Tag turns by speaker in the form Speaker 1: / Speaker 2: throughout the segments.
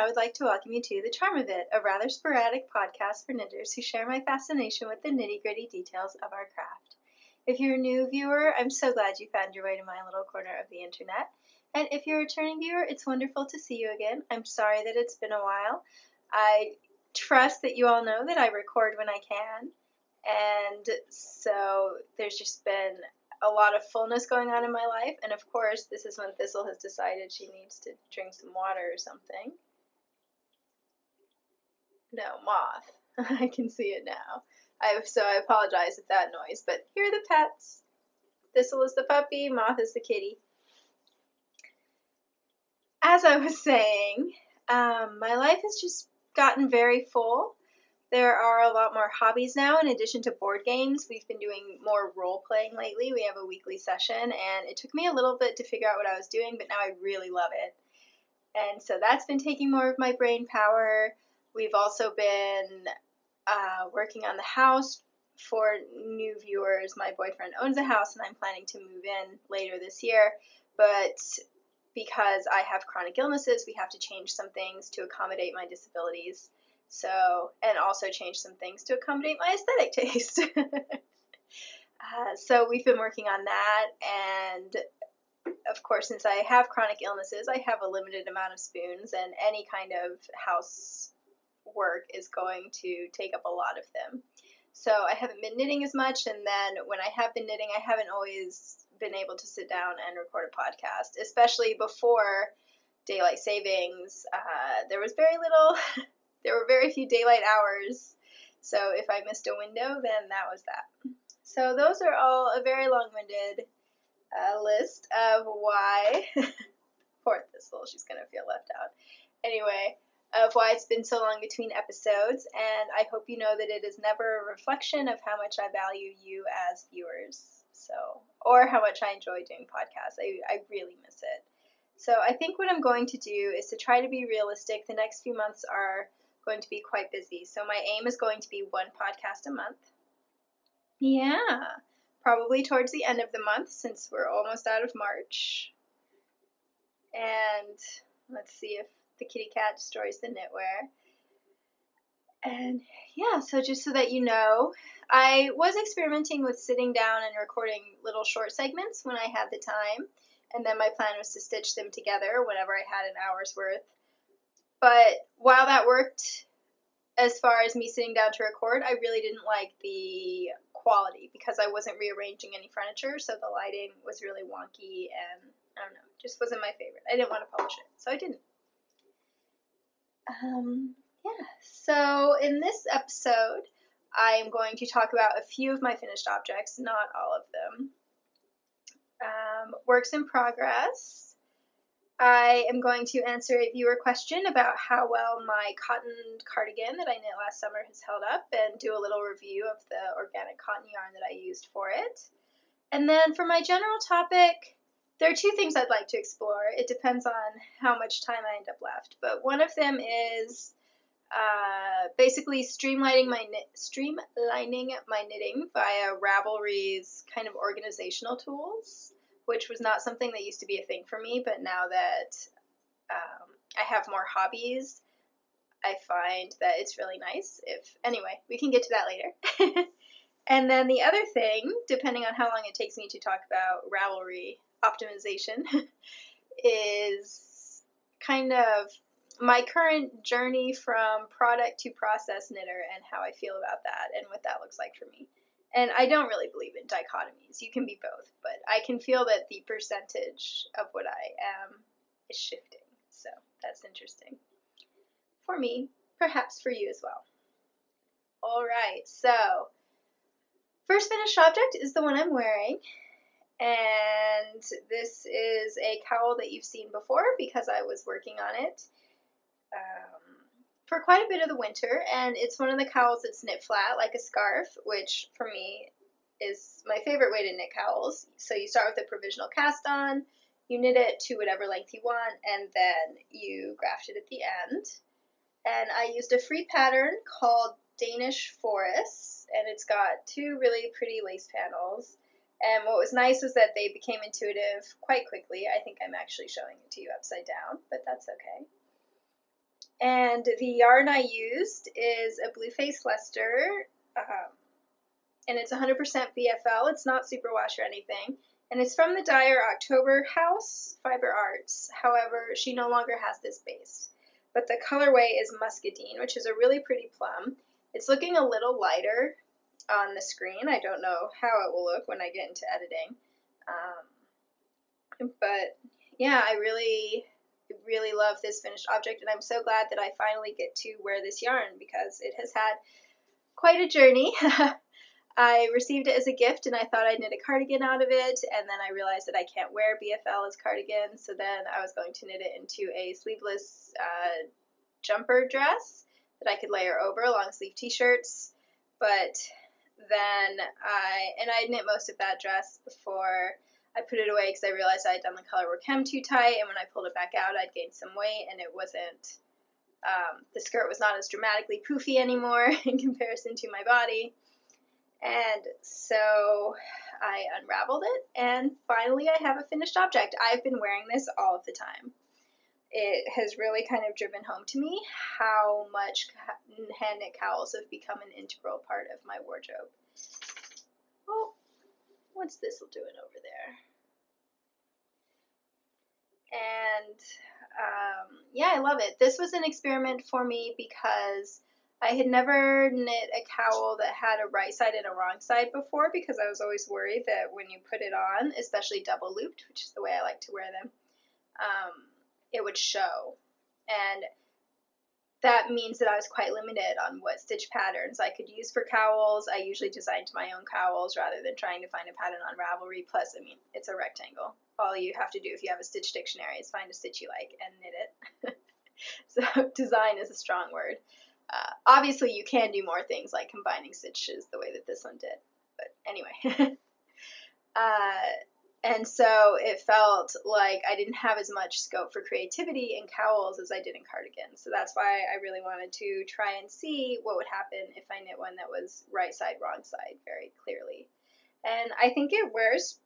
Speaker 1: would like to welcome you to The Charm of It, a rather sporadic podcast for knitters who share my fascination with the nitty-gritty details of our craft. If you're a new viewer, I'm so glad you found your way to my little corner of the internet. And if you're a returning viewer, it's wonderful to see you again. I'm sorry that it's been a while. I trust that you all know that I record when I can. And so there's just been a lot of fullness going on in my life, and of course this is when Thistle has decided she needs to drink some water or something. No, Moth. I can see it now. So I apologize if that noise, but here are the pets. Thistle is the puppy, Moth is the kitty. As I was saying, my life has just gotten very full. There are a lot more hobbies now. In addition to board games, we've been doing more role-playing lately. We have a weekly session, and it took me a little bit to figure out what I was doing, but now I really love it. And so that's been taking more of my brain power. We've also been working on the house. For new viewers, my boyfriend owns a house, and I'm planning to move in later this year. But because I have chronic illnesses, we have to change some things to accommodate my disabilities. So, and also change some things to accommodate my aesthetic taste. So we've been working on that, and of course, since I have chronic illnesses, I have a limited amount of spoons, and any kind of house work is going to take up a lot of them. So I haven't been knitting as much, and then when I have been knitting, I haven't always been able to sit down and record a podcast, especially before daylight savings. There was very little... There were very few daylight hours, so if I missed a window, then that was that. So those are all a very long-winded list of why, poor Thistle, she's going to feel left out. Anyway, of why it's been so long between episodes, and I hope you know that it is never a reflection of how much I value you as viewers, or how much I enjoy doing podcasts. I really miss it. So I think what I'm going to do is to try to be realistic. The next few months are going to be quite busy. So my aim is going to be one podcast a month. Yeah, probably towards the end of the month since we're almost out of March. And let's see if the kitty cat destroys the knitwear. And yeah, so just so that you know, I was experimenting with sitting down and recording little short segments when I had the time. And then my plan was to stitch them together whenever I had an hour's worth. But while that worked, as far as me sitting down to record, I really didn't like the quality because I wasn't rearranging any furniture, so the lighting was really wonky, and I don't know, just wasn't my favorite. I didn't want to publish it, so I didn't. Yeah, so in this episode, I am going to talk about a few of my finished objects, not all of them. Works in progress. I am going to answer a viewer question about how well my cotton cardigan that I knit last summer has held up, and do a little review of the organic cotton yarn that I used for it. And then for my general topic, there are two things I'd like to explore. It depends on how much time I end up left, but one of them is basically streamlining my knitting via Ravelry's kind of organizational tools, which was not something that used to be a thing for me, but now that I have more hobbies, I find that it's really nice. Anyway, we can get to that later. And then the other thing, depending on how long it takes me to talk about Ravelry optimization, is kind of my current journey from product to process knitter and how I feel about that and what that looks like for me. And I don't really believe in dichotomies. You can be both, but I can feel that the percentage of what I am is shifting. So that's interesting. For me, perhaps for you as well. All right, so first finished object is the one I'm wearing. And this is a cowl that you've seen before because I was working on it for quite a bit of the winter, and it's one of the cowls that's knit flat like a scarf, which for me is my favorite way to knit cowls. So you start with a provisional cast on, you knit it to whatever length you want, and then you graft it at the end. And I used a free pattern called Danish Forests, and it's got two really pretty lace panels. And what was nice was that they became intuitive quite quickly. I think I'm actually showing it to you upside down, but that's okay. And the yarn I used is a Blue Face Leicester, and it's 100% BFL. It's not superwash or anything. And it's from the dyer October House Fiber Arts. However, she no longer has this base. But the colorway is Muscadine, which is a really pretty plum. It's looking a little lighter on the screen. I don't know how it will look when I get into editing. But yeah, I really love this finished object, and I'm so glad that I finally get to wear this yarn because it has had quite a journey. I received it as a gift and I thought I'd knit a cardigan out of it, and then I realized that I can't wear BFL as cardigans, so then I was going to knit it into a sleeveless jumper dress that I could layer over long sleeve t-shirts. But then I knit most of that dress before I put it away because I realized I had done the color work hem too tight, and when I pulled it back out I'd gained some weight, and it wasn't, the skirt was not as dramatically poofy anymore in comparison to my body. And so I unraveled it, and finally I have a finished object. I've been wearing this all of the time. It has really kind of driven home to me how much hand knit cowls have become an integral part of my wardrobe. Oh, what's this doing over there? And yeah, I love it. This was an experiment for me because I had never knit a cowl that had a right side and a wrong side before, because I was always worried that when you put it on, especially double looped, which is the way I like to wear them, it would show. And that means that I was quite limited on what stitch patterns I could use for cowls. I usually designed my own cowls rather than trying to find a pattern on Ravelry. Plus, I mean, it's a rectangle. All you have to do if you have a stitch dictionary is find a stitch you like and knit it. So design is a strong word. Obviously, you can do more things like combining stitches the way that this one did. But anyway. And so it felt like I didn't have as much scope for creativity in cowls as I did in cardigans. So that's why I really wanted to try and see what would happen if I knit one that was right side, wrong side very clearly. And I think it wears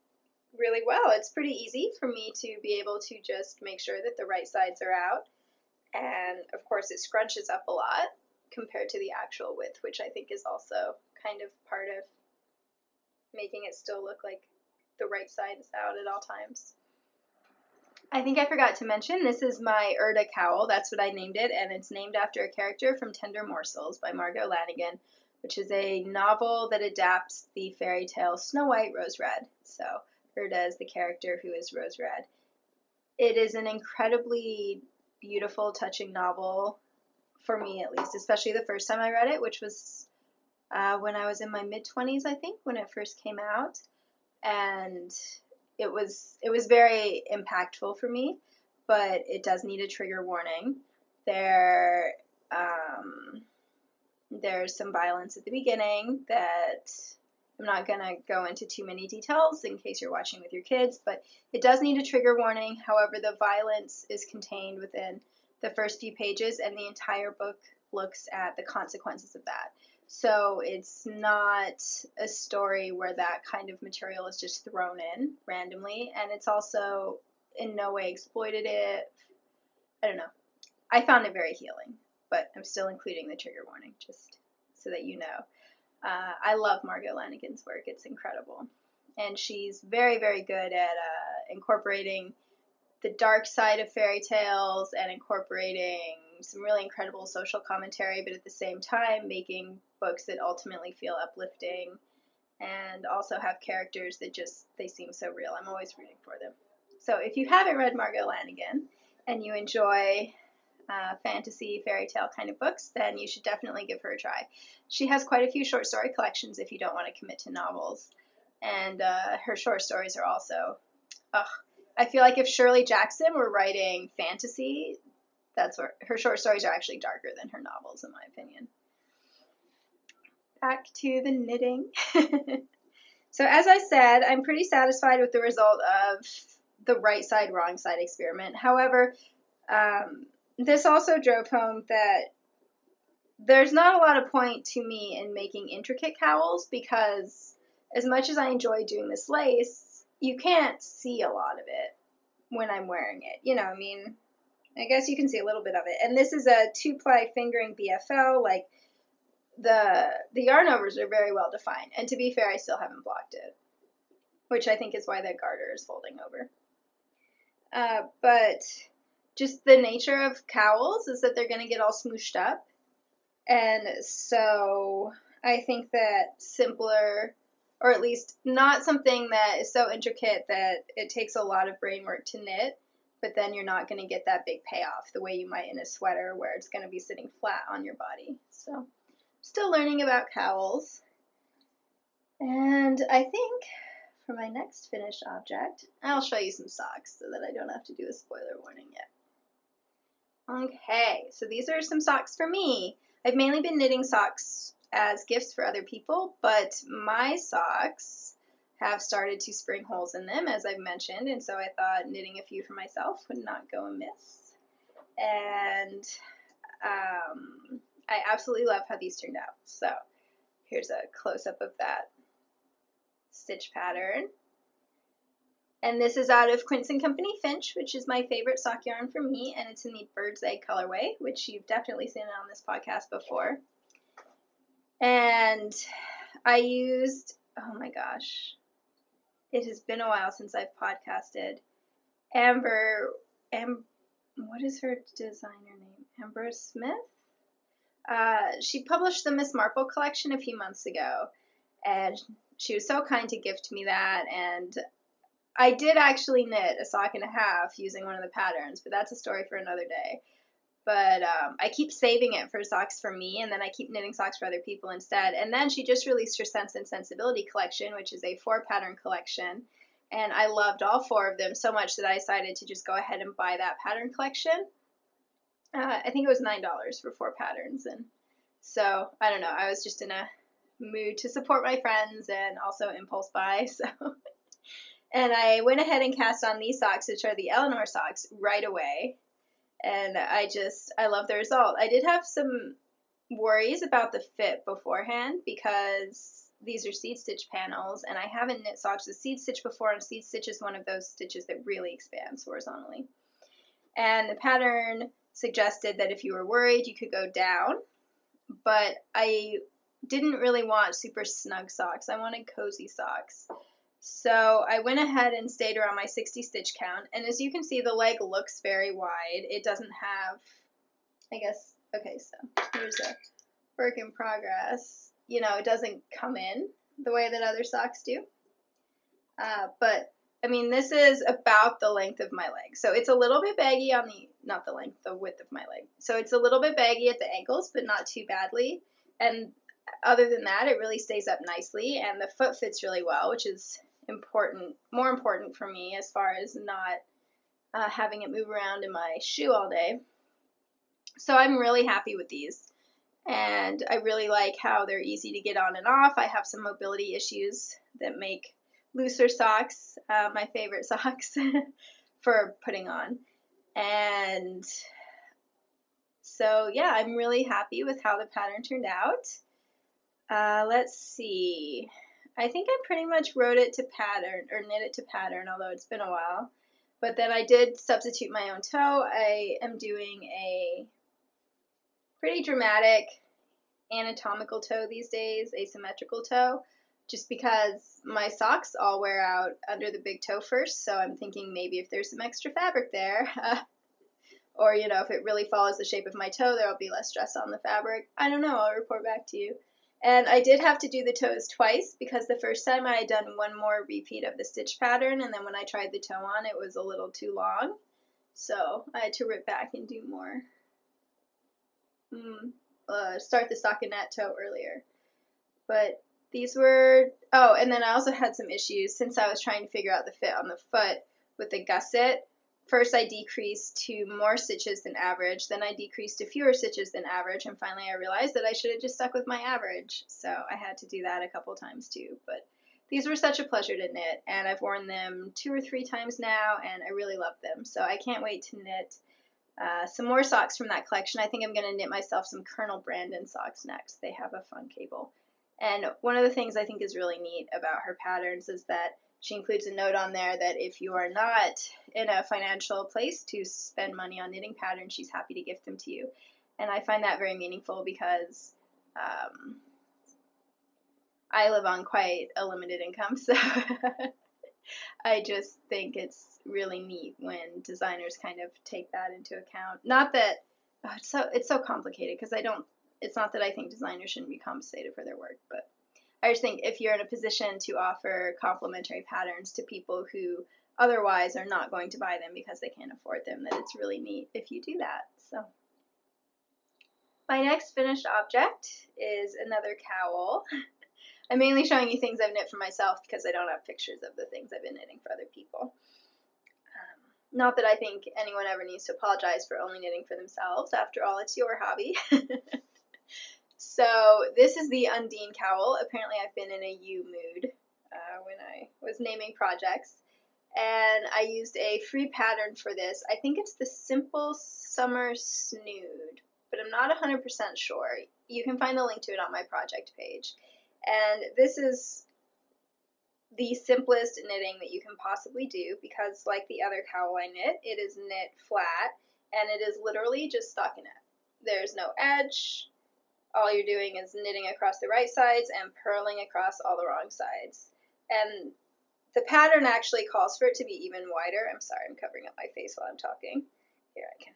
Speaker 1: really well. It's pretty easy for me to be able to just make sure that the right sides are out. And of course it scrunches up a lot compared to the actual width, which I think is also kind of part of making it still look like the right side is out at all times. I think I forgot to mention, this is my Urdda cowl. That's what I named it, and it's named after a character from Tender Morsels by Margo Lanagan, which is a novel that adapts the fairy tale Snow White, Rose Red. So Urdda is the character who is Rose Red. It is an incredibly beautiful, touching novel, for me at least, especially the first time I read it, which was when I was in my mid-20s, I think, when it first came out. And it was very impactful for me, but it does need a trigger warning. There's some violence at the beginning that I'm not going to go into too many details in case you're watching with your kids, but it does need a trigger warning. However, the violence is contained within the first few pages, and the entire book looks at the consequences of that. So it's not a story where that kind of material is just thrown in randomly, and it's also in no way exploitative. I don't know. I found it very healing, but I'm still including the trigger warning just so that you know. I love Margo Lanagan's work. It's incredible. And she's very, very good at incorporating the dark side of fairy tales and incorporating some really incredible social commentary, but at the same time making books that ultimately feel uplifting and also have characters that just, they seem so real. I'm always rooting for them. So if you haven't read Margo Lanagan and you enjoy fantasy, fairy tale kind of books, then you should definitely give her a try. She has quite a few short story collections if you don't want to commit to novels. And her short stories are also, I feel like if Shirley Jackson were writing fantasy, that's where her short stories are actually darker than her novels, in my opinion. Back to the knitting. So as I said, I'm pretty satisfied with the result of the right side, wrong side experiment. However, this also drove home that there's not a lot of point to me in making intricate cowls, because as much as I enjoy doing this lace, you can't see a lot of it when I'm wearing it. You know, I mean, I guess you can see a little bit of it. And this is a 2-ply fingering BFL. Like, the yarn overs are very well defined. And to be fair, I still haven't blocked it, which I think is why that garter is folding over. But just the nature of cowls is that they're going to get all smooshed up. And so I think that simpler, or at least not something that is so intricate that it takes a lot of brain work to knit, but then you're not going to get that big payoff the way you might in a sweater where it's going to be sitting flat on your body. So still learning about cowls. And I think for my next finished object, I'll show you some socks so that I don't have to do a spoiler warning yet. Okay, so these are some socks for me. I've mainly been knitting socks as gifts for other people, but my socks have started to spring holes in them, as I've mentioned, and so I thought knitting a few for myself would not go amiss. And I absolutely love how these turned out. So here's a close-up of that stitch pattern. And this is out of Quince & Company Finch, which is my favorite sock yarn for me, and it's in the Bird's Egg colorway, which you've definitely seen on this podcast before. And I used, oh my gosh, it has been a while since I've podcasted. What is her designer name? Amber Smith? She published the Miss Marple collection a few months ago, and she was so kind to gift me that, and I did actually knit a sock and a half using one of the patterns, but that's a story for another day. But I keep saving it for socks for me, and then I keep knitting socks for other people instead. And then she just released her Sense and Sensibility collection, which is a 4-pattern collection, and I loved all 4 of them so much that I decided to just go ahead and buy that pattern collection. I think it was $9 for 4 patterns, and so, I don't know, I was just in a mood to support my friends and also impulse buy, so... And I went ahead and cast on these socks, which are the Eleanor socks, right away. And I love the result. I did have some worries about the fit beforehand because these are seed stitch panels, and I haven't knit socks with seed stitch before, and seed stitch is one of those stitches that really expands horizontally. And the pattern suggested that if you were worried, you could go down, but I didn't really want super snug socks. I wanted cozy socks. So I went ahead and stayed around my 60 stitch count, and as you can see, the leg looks very wide. It doesn't have, I guess, okay, so here's a work in progress. You know, it doesn't come in the way that other socks do. But, I mean, this is about the length of my leg. So it's a little bit baggy on not the length, the width of my leg. So it's a little bit baggy at the ankles, but not too badly. And other than that, it really stays up nicely, and the foot fits really well, which is more important for me as far as not having it move around in my shoe all day. So I'm really happy with these, and I really like how they're easy to get on and off. I have some mobility issues that make looser socks my favorite socks for putting on. And so yeah, I'm really happy with how the pattern turned out. Let's see. I think I pretty much wrote it to pattern, or knit it to pattern, although it's been a while. But then I did substitute my own toe. I am doing a pretty dramatic anatomical toe these days, asymmetrical toe, just because my socks all wear out under the big toe first, so I'm thinking maybe if there's some extra fabric there, or, you know, if it really follows the shape of my toe, there will be less stress on the fabric. I don't know, I'll report back to you. And I did have to do the toes twice because the first time I had done one more repeat of the stitch pattern, and then when I tried the toe on, it was a little too long. So I had to rip back and do more. Start the stockinette toe earlier. But these were, oh, and then I also had some issues since I was trying to figure out the fit on the foot with the gusset. First I decreased to more stitches than average, then I decreased to fewer stitches than average, and finally I realized that I should have just stuck with my average. So I had to do that a couple times too. But these were such a pleasure to knit, and I've worn them 2 or 3 times now, and I really love them. So I can't wait to knit some more socks from that collection. I think I'm going to knit myself some Colonel Brandon socks next. They have a fun cable. And one of the things I think is really neat about her patterns is that she includes a note on there that if you are not in a financial place to spend money on knitting patterns, she's happy to gift them to you. And I find that very meaningful because I live on quite a limited income, so I just think it's really neat when designers kind of take that into account. Not that it's so complicated, because it's not that I think designers shouldn't be compensated for their work, but I just think if you're in a position to offer complimentary patterns to people who otherwise are not going to buy them because they can't afford them, that it's really neat if you do that. So my next finished object is another cowl. I'm mainly showing you things I've knit for myself because I don't have pictures of the things I've been knitting for other people. Not that I think anyone ever needs to apologize for only knitting for themselves. After all, it's your hobby. So this is the Undine Cowl. Apparently I've been in a you mood when I was naming projects. And I used a free pattern for this. I think it's the Simple Summer Snood, but I'm not 100% sure. You can find the link to it on my project page. And this is the simplest knitting that you can possibly do because, like the other cowl I knit, it is knit flat and it is literally just stockinette. There's no edge. All you're doing is knitting across the right sides and purling across all the wrong sides. And the pattern actually calls for it to be even wider. I'm sorry, I'm covering up my face while I'm talking. Here I can.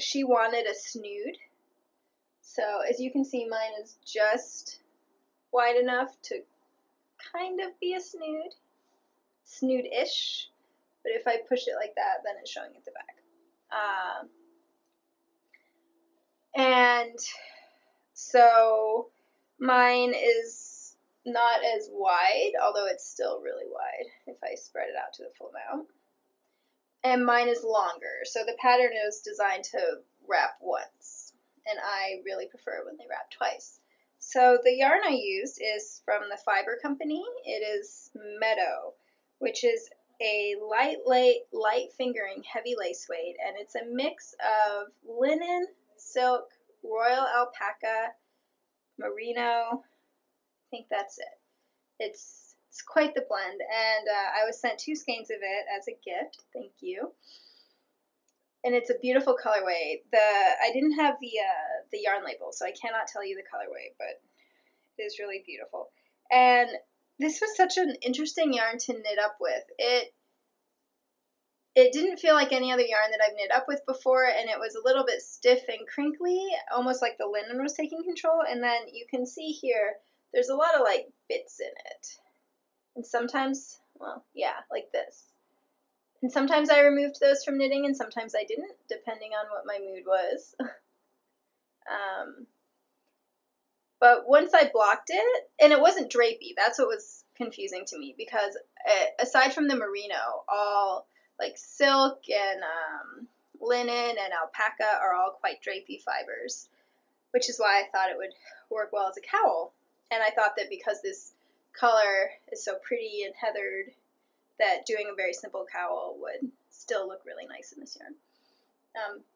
Speaker 1: She wanted a snood. So as you can see, mine is just wide enough to kind of be a snood, snood-ish, but if I push it like that, then it's showing at the back. And so mine is not as wide, although it's still really wide if I spread it out to the full amount. And mine is longer, so the pattern is designed to wrap once, and I really prefer when they wrap twice. So the yarn I used is from the Fiber Company. It is Meadow, which is a light fingering heavy lace weight, and it's a mix of linen, silk, royal alpaca, merino. I think that's it. It's quite the blend, and I was sent 2 skeins of it as a gift. Thank you. And it's a beautiful colorway. I didn't have the yarn label, so I cannot tell you the colorway, but it is really beautiful. And this was such an interesting yarn to knit up with. It didn't feel like any other yarn that I've knit up with before, and it was a little bit stiff and crinkly, almost like the linen was taking control. And then you can see here, there's a lot of like bits in it. And sometimes, well, yeah, like this. And sometimes I removed those from knitting, and sometimes I didn't, depending on what my mood was. But once I blocked it, and it wasn't drapey, that's what was confusing to me, because aside from the merino, all like silk and linen and alpaca are all quite drapey fibers, which is why I thought it would work well as a cowl. And I thought that because this color is so pretty and heathered, that doing a very simple cowl would still look really nice in this yarn.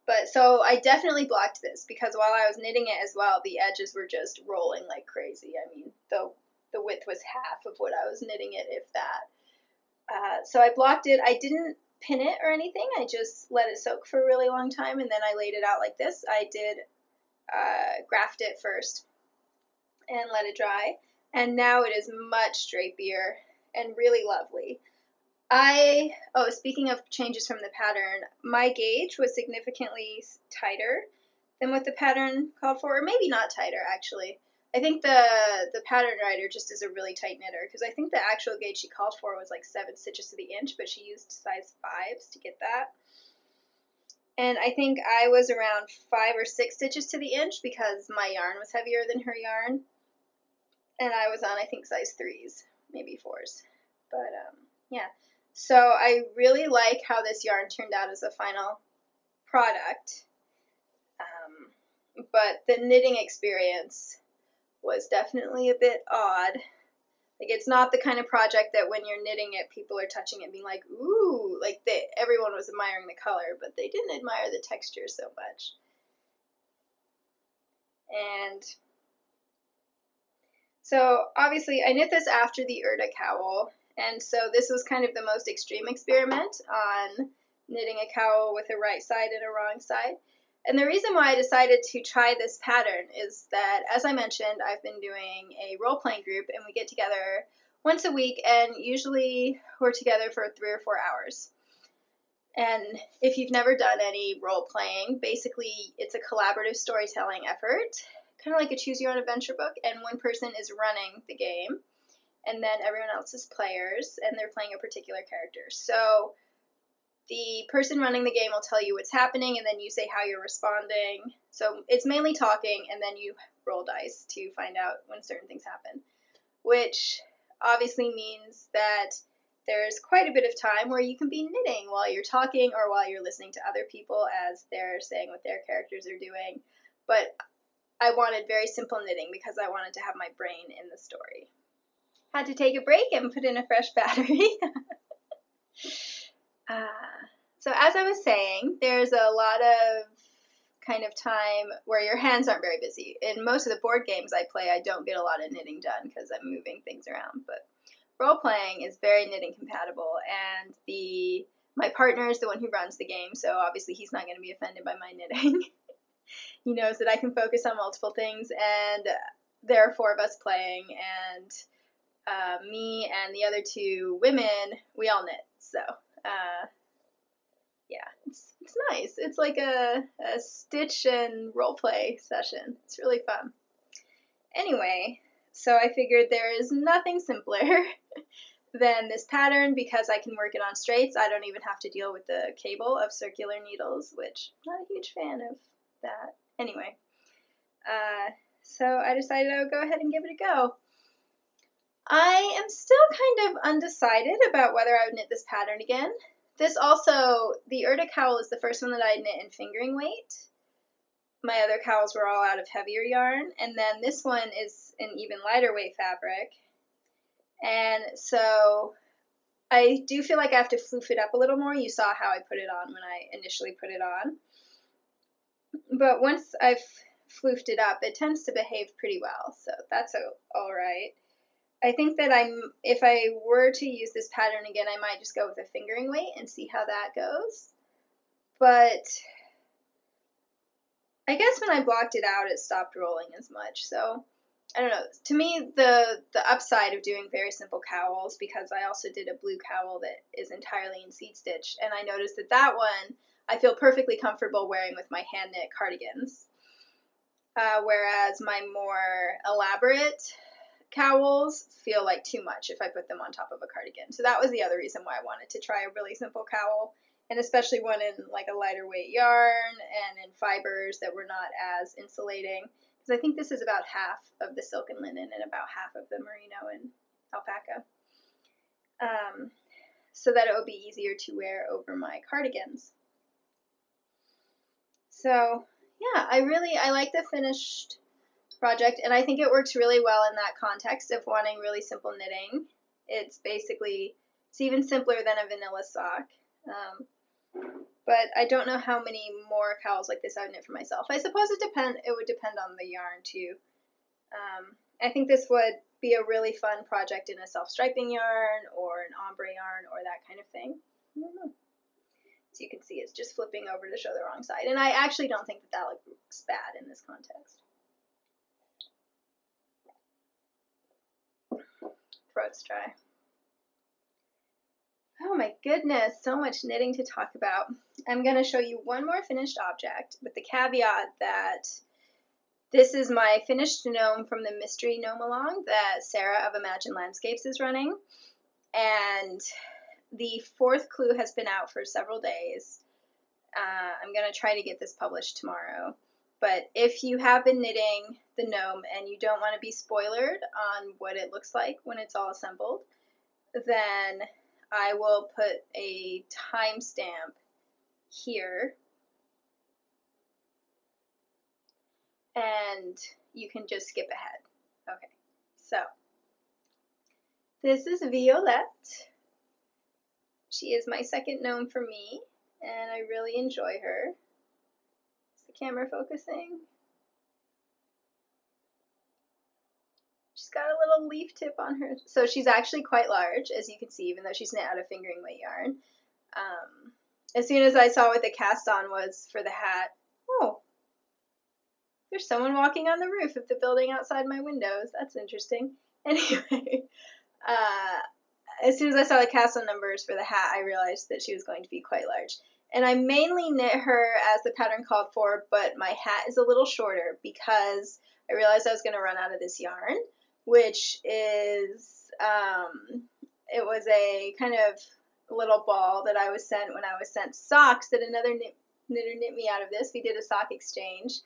Speaker 1: But so I definitely blocked this, because while I was knitting it as well, the edges were just rolling like crazy. I mean, the width was half of what I was knitting it, if that. So I blocked it. I didn't pin it or anything. I just let it soak for a really long time, and then I laid it out like this. I did graft it first and let it dry, and now it is much drapier and really lovely. Speaking of changes from the pattern, my gauge was significantly tighter than what the pattern called for, or maybe not tighter, actually. I think the pattern writer just is a really tight knitter, because I think the actual gauge she called for was like 7 stitches to the inch, but she used size 5s to get that. And I think I was around 5 or 6 stitches to the inch, because my yarn was heavier than her yarn. And I was on, I think, size 3s, maybe 4s. But, yeah. So I really like how this yarn turned out as a final product. But the knitting experience was definitely a bit odd. Like, it's not the kind of project that when you're knitting it, people are touching it being like, ooh, like everyone was admiring the color, but they didn't admire the texture so much. And So obviously I knit this after the Urdda cowl, and so this was kind of the most extreme experiment on knitting a cowl with a right side and a wrong side. And the reason why I decided to try this pattern is that, as I mentioned, I've been doing a role-playing group, and we get together once a week, and usually we're together for 3 or 4 hours. And if you've never done any role-playing, basically it's a collaborative storytelling effort, kind of like a choose-your-own-adventure book, and one person is running the game, and then everyone else is players, and they're playing a particular character. So the person running the game will tell you what's happening, and then you say how you're responding. So it's mainly talking, and then you roll dice to find out when certain things happen, which obviously means that there's quite a bit of time where you can be knitting while you're talking or while you're listening to other people as they're saying what their characters are doing. But I wanted very simple knitting because I wanted to have my brain in the story. Had to take a break and put in a fresh battery. So as I was saying, there's a lot of kind of time where your hands aren't very busy. In most of the board games I play, I don't get a lot of knitting done because I'm moving things around, but role-playing is very knitting compatible, and my partner is the one who runs the game, so obviously he's not going to be offended by my knitting. He knows that I can focus on multiple things, and there are 4 of us playing, and me and the other 2 women, we all knit, so yeah, it's nice. It's like a stitch and role-play session. It's really fun. Anyway, so I figured there is nothing simpler than this pattern because I can work it on straights. I don't even have to deal with the cable of circular needles, which I'm not a huge fan of that. Anyway, so I decided I would go ahead and give it a go. I am still kind of undecided about whether I would knit this pattern again. This also, the Urdda cowl is the first one that I knit in fingering weight. My other cowls were all out of heavier yarn, and then this one is an even lighter weight fabric. And so I do feel like I have to floof it up a little more. You saw how I put it on when I initially put it on. But once I've floofed it up, it tends to behave pretty well, so that's all right. I think that if I were to use this pattern again, I might just go with a fingering weight and see how that goes. But I guess when I blocked it out, it stopped rolling as much. So I don't know. To me, the upside of doing very simple cowls, because I also did a blue cowl that is entirely in seed stitch, and I noticed that one I feel perfectly comfortable wearing with my hand knit cardigans. Whereas my more elaborate cowls feel like too much if I put them on top of a cardigan. So that was the other reason why I wanted to try a really simple cowl, and especially one in like a lighter weight yarn and in fibers that were not as insulating, because I think this is about half of the silk and linen and about half of the merino and alpaca, so that it would be easier to wear over my cardigans. So yeah, I like the finished project, and I think it works really well in that context of wanting really simple knitting. It's even simpler than a vanilla sock. But I don't know how many more cowls like this I would knit for myself. I suppose it would depend on the yarn too. I think this would be a really fun project in a self-striping yarn or an ombre yarn or that kind of thing. I don't know. So you can see it's just flipping over to show the wrong side, and I actually don't think that looks bad in this context. Throat's dry. Oh my goodness, so much knitting to talk about. I'm going to show you one more finished object with the caveat that this is my finished gnome from the Mystery Gnome Along that Sarah of Imagine Landscapes is running. And the 4th clue has been out for several days. I'm going to try to get this published tomorrow. But if you have been knitting the gnome and you don't want to be spoilered on what it looks like when it's all assembled, then I will put a timestamp here, and you can just skip ahead. Okay, so this is Violette. She is my second gnome for me, and I really enjoy her. Is the camera focusing? She's got a little leaf tip on her. So she's actually quite large, as you can see, even though she's knit out of fingering weight yarn. As soon as I saw what the cast on was for the hat, oh, there's someone walking on the roof of the building outside my windows. That's interesting. Anyway, as soon as I saw the cast on numbers for the hat, I realized that she was going to be quite large. And I mainly knit her as the pattern called for, but my hat is a little shorter because I realized I was going to run out of this yarn, which is, it was a kind of little ball that I was sent when I was sent socks that another knitter knit me out of this. We did a sock exchange,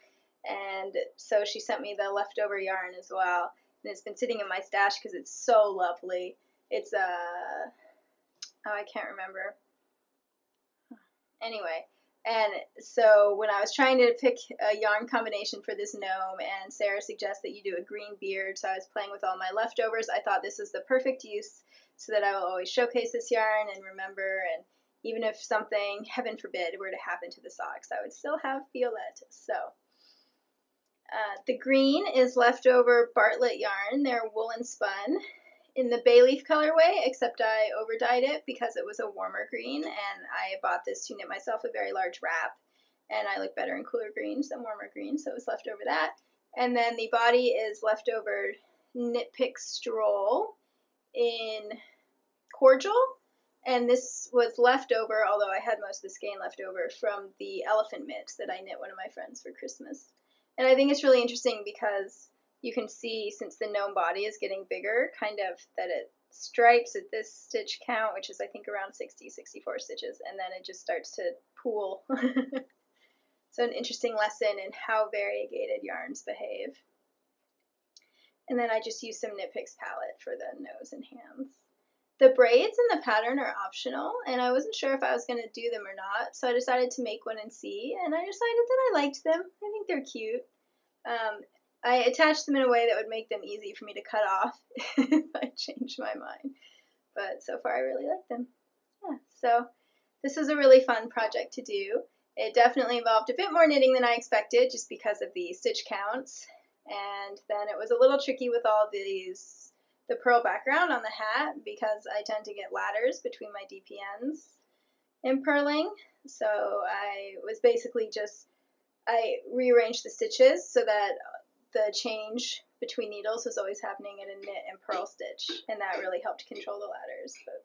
Speaker 1: and so she sent me the leftover yarn as well. And it's been sitting in my stash because it's so lovely. It's oh, I can't remember. Anyway, and so when I was trying to pick a yarn combination for this gnome, and Sarah suggests that you do a green beard, so I was playing with all my leftovers, I thought this was the perfect use so that I will always showcase this yarn and remember, and even if something, heaven forbid, were to happen to the socks, I would still have Violette. So the green is leftover Bartlett yarn. They're woolen spun in the bay leaf colorway, except I overdyed it because it was a warmer green, and I bought this to knit myself a very large wrap, and I look better in cooler greens than warmer greens, so it was left over that. And then the body is leftover Knit Pick Stroll in Cordial, and this was leftover, although I had most of the skein left over, from the elephant mitt that I knit one of my friends for Christmas. And I think it's really interesting because you can see, since the gnome body is getting bigger, kind of that it stripes at this stitch count, which is I think around 60, 64 stitches, and then it just starts to pool. So an interesting lesson in how variegated yarns behave. And then I just used some Knit Picks palette for the nose and hands. The braids in the pattern are optional, and I wasn't sure if I was going to do them or not, so I decided to make one and see, and I decided that I liked them. I think they're cute. I attached them in a way that would make them easy for me to cut off if I changed my mind, but so far I really like them. Yeah, so this was a really fun project to do. It definitely involved a bit more knitting than I expected just because of the stitch counts, and then it was a little tricky with all these, the pearl background on the hat, because I tend to get ladders between my DPNs in purling, so I was basically just, I rearranged the stitches so that the change between needles was always happening in a knit and purl stitch, and that really helped control the ladders. But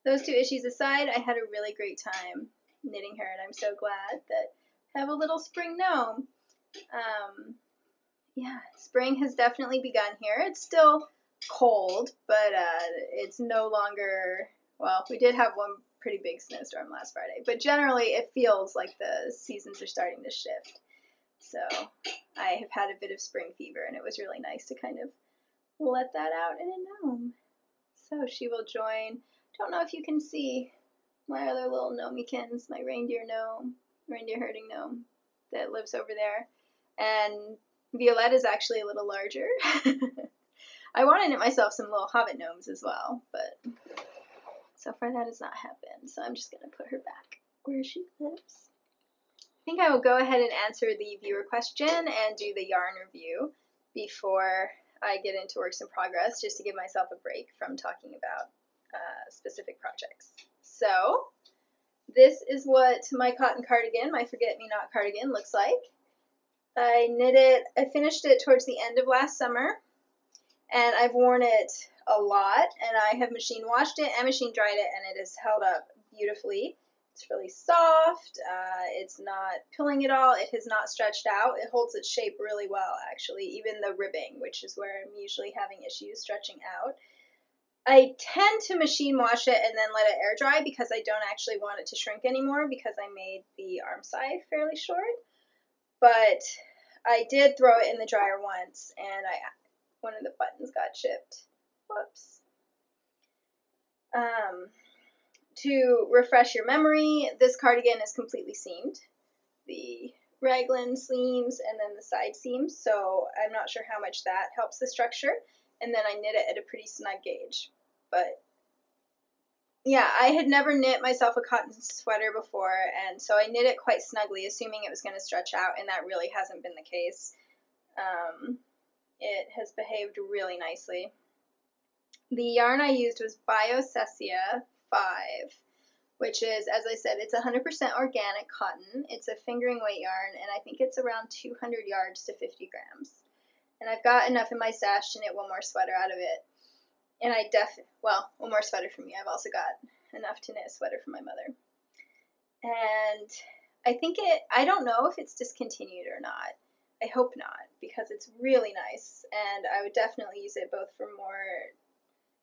Speaker 1: those two issues aside, I had a really great time knitting her, and I'm so glad that I have a little spring gnome. Yeah, spring has definitely begun here. It's still cold, but it's no longer, well, we did have one pretty big snowstorm last Friday, but generally it feels like the seasons are starting to shift. So I have had a bit of spring fever, and it was really nice to kind of let that out in a gnome. So she will join, don't know if you can see my other little gnomekins, my reindeer gnome, reindeer herding gnome that lives over there. And Violette is actually a little larger. I want to knit myself some little hobbit gnomes as well, but so far that has not happened. So I'm just going to put her back where she lives. I think I will go ahead and answer the viewer question and do the yarn review before I get into works in progress, just to give myself a break from talking about specific projects. So this is what my cotton cardigan, my forget-me-not cardigan, looks like. I finished it towards the end of last summer, and I've worn it a lot, and I have machine washed it and machine dried it, and it has held up beautifully. It's really soft, it's not pilling at all, it has not stretched out, it holds its shape really well actually, even the ribbing, which is where I'm usually having issues stretching out. I tend to machine wash it and then let it air dry because I don't actually want it to shrink anymore because I made the arm side fairly short, but I did throw it in the dryer once and one of the buttons got chipped. Whoops. To refresh your memory, this cardigan is completely seamed. The raglan seams and then the side seams, so I'm not sure how much that helps the structure. And then I knit it at a pretty snug gauge. But yeah, I had never knit myself a cotton sweater before, and so I knit it quite snugly, assuming it was going to stretch out, and that really hasn't been the case. it has behaved really nicely. The yarn I used was Biosessia 5, which is, as I said, it's 100% organic cotton. It's a fingering weight yarn, and I think it's around 200 yards to 50 grams. And I've got enough in my stash to knit one more sweater out of it. And well, one more sweater for me. I've also got enough to knit a sweater for my mother. And I don't know if it's discontinued or not. I hope not, because it's really nice, and I would definitely use it both for more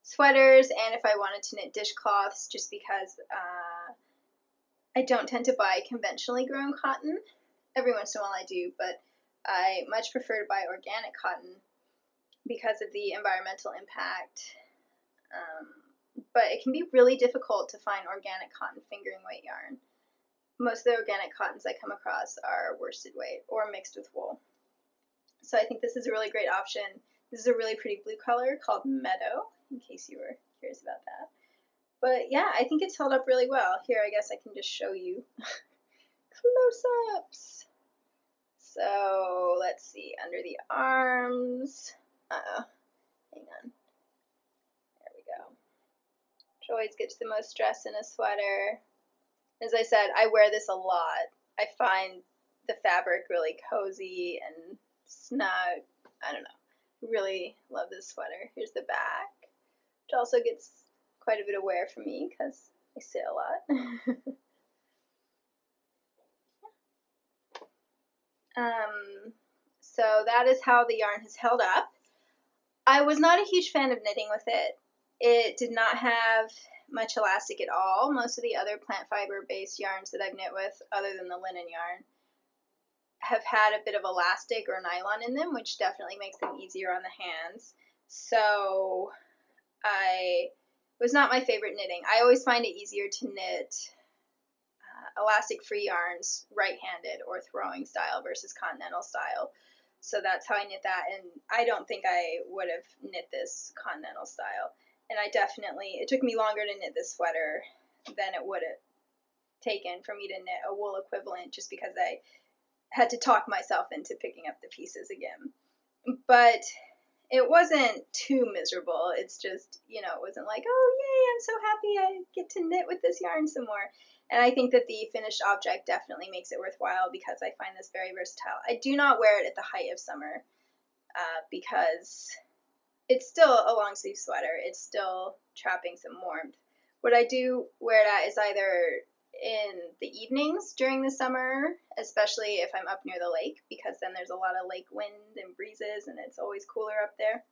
Speaker 1: sweaters and if I wanted to knit dishcloths, just because I don't tend to buy conventionally grown cotton. Every once in a while I do, but I much prefer to buy organic cotton because of the environmental impact. But it can be really difficult to find organic cotton fingering weight yarn. Most of the organic cottons I come across are worsted weight or mixed with wool. So I think this is a really great option. This is a really pretty blue color called Meadow, in case you were curious about that. But yeah, I think it's held up really well. Here, I guess I can just show you close-ups. So let's see, under the arms. Uh-oh, hang on. There we go. Which always gets the most dress in a sweater. As I said, I wear this a lot. I find the fabric really cozy and snug. I don't know. Really love this sweater. Here's the back, which also gets quite a bit of wear for me because I sit a lot. So that is how the yarn has held up. I was not a huge fan of knitting with it. It did not have much elastic at all. Most of the other plant fiber based yarns that I've knit with, other than the linen yarn, have had a bit of elastic or nylon in them, which definitely makes them easier on the hands. So it was not my favorite knitting. I always find it easier to knit elastic free yarns right-handed or throwing style versus continental style. So that's how I knit that, and I don't think I would have knit this continental style. And it took me longer to knit this sweater than it would have taken for me to knit a wool equivalent, just because I had to talk myself into picking up the pieces again. But it wasn't too miserable. It's just, it wasn't like, oh yay, I'm so happy I get to knit with this yarn some more. And I think that the finished object definitely makes it worthwhile because I find this very versatile. I do not wear it at the height of summer because it's still a long sleeve sweater. It's still trapping some warmth. What I do wear it at is either in the evenings during the summer, especially if I'm up near the lake, because then there's a lot of lake wind and breezes and it's always cooler up there.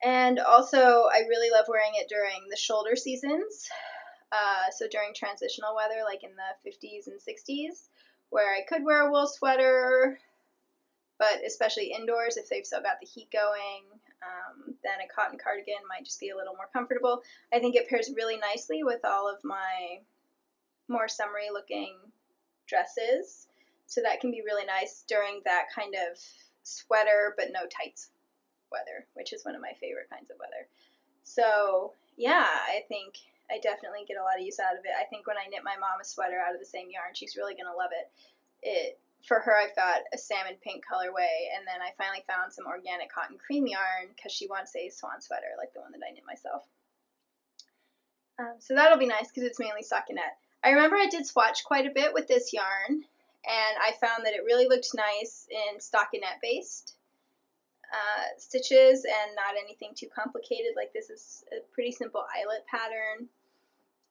Speaker 1: And also I really love wearing it during the shoulder seasons. So during transitional weather, like in the 50s and 60s, where I could wear a wool sweater, but especially indoors, if they've still got the heat going, then a cotton cardigan might just be a little more comfortable. I think it pairs really nicely with all of my more summery looking dresses, so that can be really nice during that kind of sweater but no tights weather, which is one of my favorite kinds of weather. So yeah, I think I definitely get a lot of use out of it. I think when I knit my mom a sweater out of the same yarn, she's really going to love it. For her, I've got a salmon pink colorway, and then I finally found some organic cotton cream yarn because she wants a swan sweater like the one that I knit myself. So that'll be nice because it's mainly stockinette. I remember I did swatch quite a bit with this yarn, and I found that it really looked nice in stockinette based stitches and not anything too complicated. Like this is a pretty simple eyelet pattern.